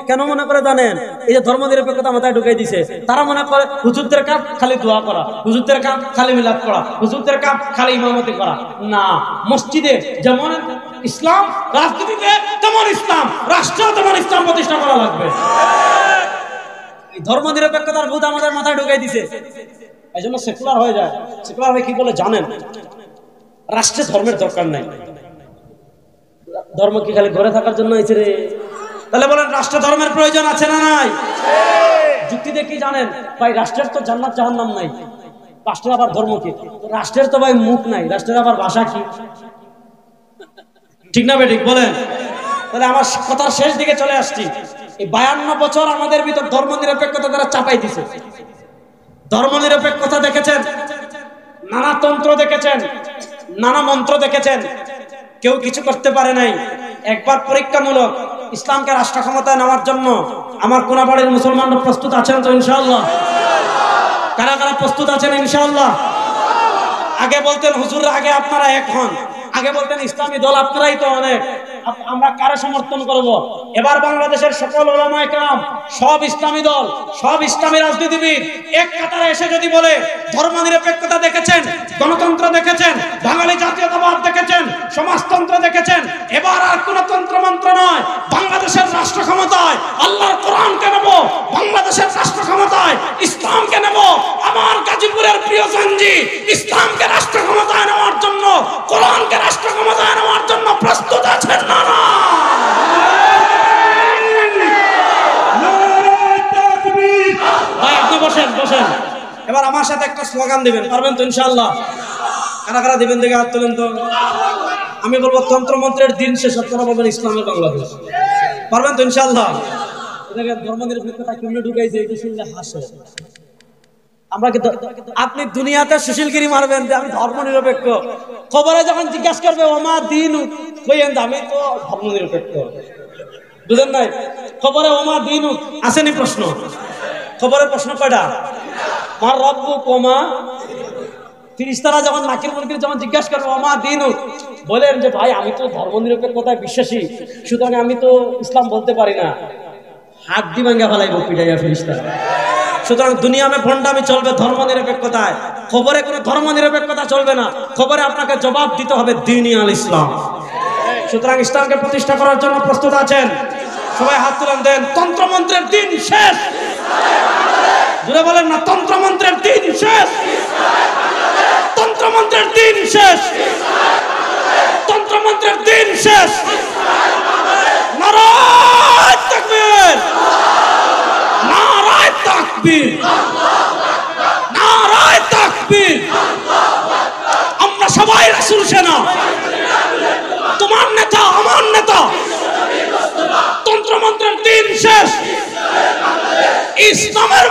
Speaker 1: কেন মনে করে জানেন? এই যে ধর্ম নিরপেক্ষতা মাথায় ঢুকাই দিছে। তারা মনে করে হুজুরদের কাজ খালি দোয়া করা, হুজুরদের কাজ খালি মিলাদ করা, হুজুরদের কাজ খালি ইমামতি করা। না, মসজিদে যেমন ইসলাম রাজনীতিতে তেমন ইসলাম, রাষ্ট্রেও তেমন ইসলাম প্রতিষ্ঠা করা লাগবে। এই ধর্ম নিরপেক্ষতার ভূত আমাদের মাথায় ঢুকাই দিছে, এই জন্য সেকুলার হয়ে যায়। সেকুলার হয়ে কি বলে জানেন? রাষ্ট্রে ধর্মের দরকার নাই। ধর্ম কি খালি ঘরে থাকার জন্য হয়েছে রে? তাহলে বলেন রাষ্ট্র ধর্মের প্রয়োজন আছে না নাই? যুক্তি দিয়ে কি জানেন ভাই? রাষ্ট্রের তো জান্নাত জাহান্নাম নাই, রাষ্ট্রের আবার ধর্ম কি? রাষ্ট্রের তো ভাই মুখ নাই, রাষ্ট্রের আবার ভাষা কি? ঠিক না বেঠিক বলেন? তাহলে আমার কথার শেষ দিকে চলে আসছি। এই 52 বছর আমাদের ভিতর ধর্ম নিরপেক্ষতা তারা চাপাই দিছে। ধর্ম নিরপেক্ষতা দেখেছেন, নানা তন্ত্র দেখেছেন, নানা মন্ত্র দেখেছেন, কেউ কিছু করতে পারে নাই। একবার পরীক্ষামূলক ইসলামকে রাষ্ট্র ক্ষমতায় নেওয়ার জন্য আমার কোনাবাড়ির মুসলমানরা প্রস্তুত আছেন তো ইনশাআল্লাহ? কারা কারা প্রস্তুত আছেন ইনশাআল্লাহ? আগে বলতেন হুজুর আগে আপনারা এক হন, আগে বলতেন ইসলামী দল আপনারাই তো অনেক, আমরা কারে সমর্থন করব? এবার বাংলাদেশের সকল উলামায়ে কেরাম, সব ইসলামী দল, সব ইসলামী রাজনীতিবিদ এক কাতারে এসে যদি বলে ধর্ম নিরপেক্ষতা দেখেছেন, গণতন্ত্র দেখেছেন, বাঙালি জাতীয়তাবাদ দেখেছেন, সমাজতন্ত্র দেখেছেন, এবার আর কোন তন্ত্রমন্ত্র নয়, বাংলাদেশের রাষ্ট্র ক্ষমতায় আল্লাহর কোরআনকে নেব, বাংলাদেশের রাষ্ট্র ক্ষমতায় ইসলামকে নেব। আমার গাজীপুরের প্রিয় সঞ্জি ইসলামকে রাষ্ট্র ক্ষমতায় নেওয়ার জন্য, কোরআনকে রাষ্ট্র ক্ষমতায় নেওয়ার জন্য প্রস্তুত আছেন না? না ভাই আপনি বসেন বসেন, এবার আমার সাথে একটা স্লোগান দিবেন, পারবেন তো ইনশাআল্লাহ? কারা কারা দিবেন দেখে হাত তোলেন তো। আমি বলবো তন্ত্রমন্ত্রের দিন শেষ, আপনারা বলবেন ইসলামের বাংলাদেশ। পারবেন তো ইনশাআল্লাহ? ধর্ম নিরপেক্ষতা কেমনে ঢুকাইছে এটা শুনলে হাসে। আমরা কি আপনি দুনিয়াতে সুশীলগিরি মারবেন যে আমি ধর্ম নিরপেক্ষ, খবরে যখন জিজ্ঞাসা করবে ওমা দিন কইেন আমি তো ধর্ম নিরপেক্ষ, বুঝেন নাই? খবরে ওমা দিন আসেনি প্রশ্ন, খবরের প্রশ্ন কয়টা? মার রব্বু কোমা, ফেরেশতারা যখন নাকির মুনকির যখন জিজ্ঞাসা করবে ওমা দিন, বলেন যে ভাই আমি তো ধর্ম নিরপেক্ষতায় বিশ্বাসী, সুতরাং আমি তো ইসলাম বলতে পারি না, হাত দি ভাঙ্গা ফেলাইব পিটাইয়া ফেরেশতারা। সুতরাং দুনিয়ামে ভণ্ডামি চলবে ধর্ম নিরপেক্ষতায়, খবরে কোনো ধর্ম নিরপেক্ষতা চলবে না। খবরে আপনাকে জবাব দিতে হবে দ্বীন আল ইসলাম। সুতরাং ইসলামকে প্রতিষ্ঠা করার জন্য প্রস্তুত আছেন? সবাই হাত তুলেন দেন। তন্ত্রমন্ত্রের দিন শেষ, জুড়ে বলেন না তন্ত্রমন্ত্রের দিন শেষ, তন্ত্রমন্ত্রের দিন শেষ, তন্ত্রমন্ত্রের দিন শেষ। নারায়ে তাকবীর, নারায়ে তাকবীর, নারায়ে তাকবীর। আমরা সবাই রাসূল সেনা, তোমার নেতা আমার নেতা। তন্ত্রমন্ত্রের দিন শেষ, ইসলামের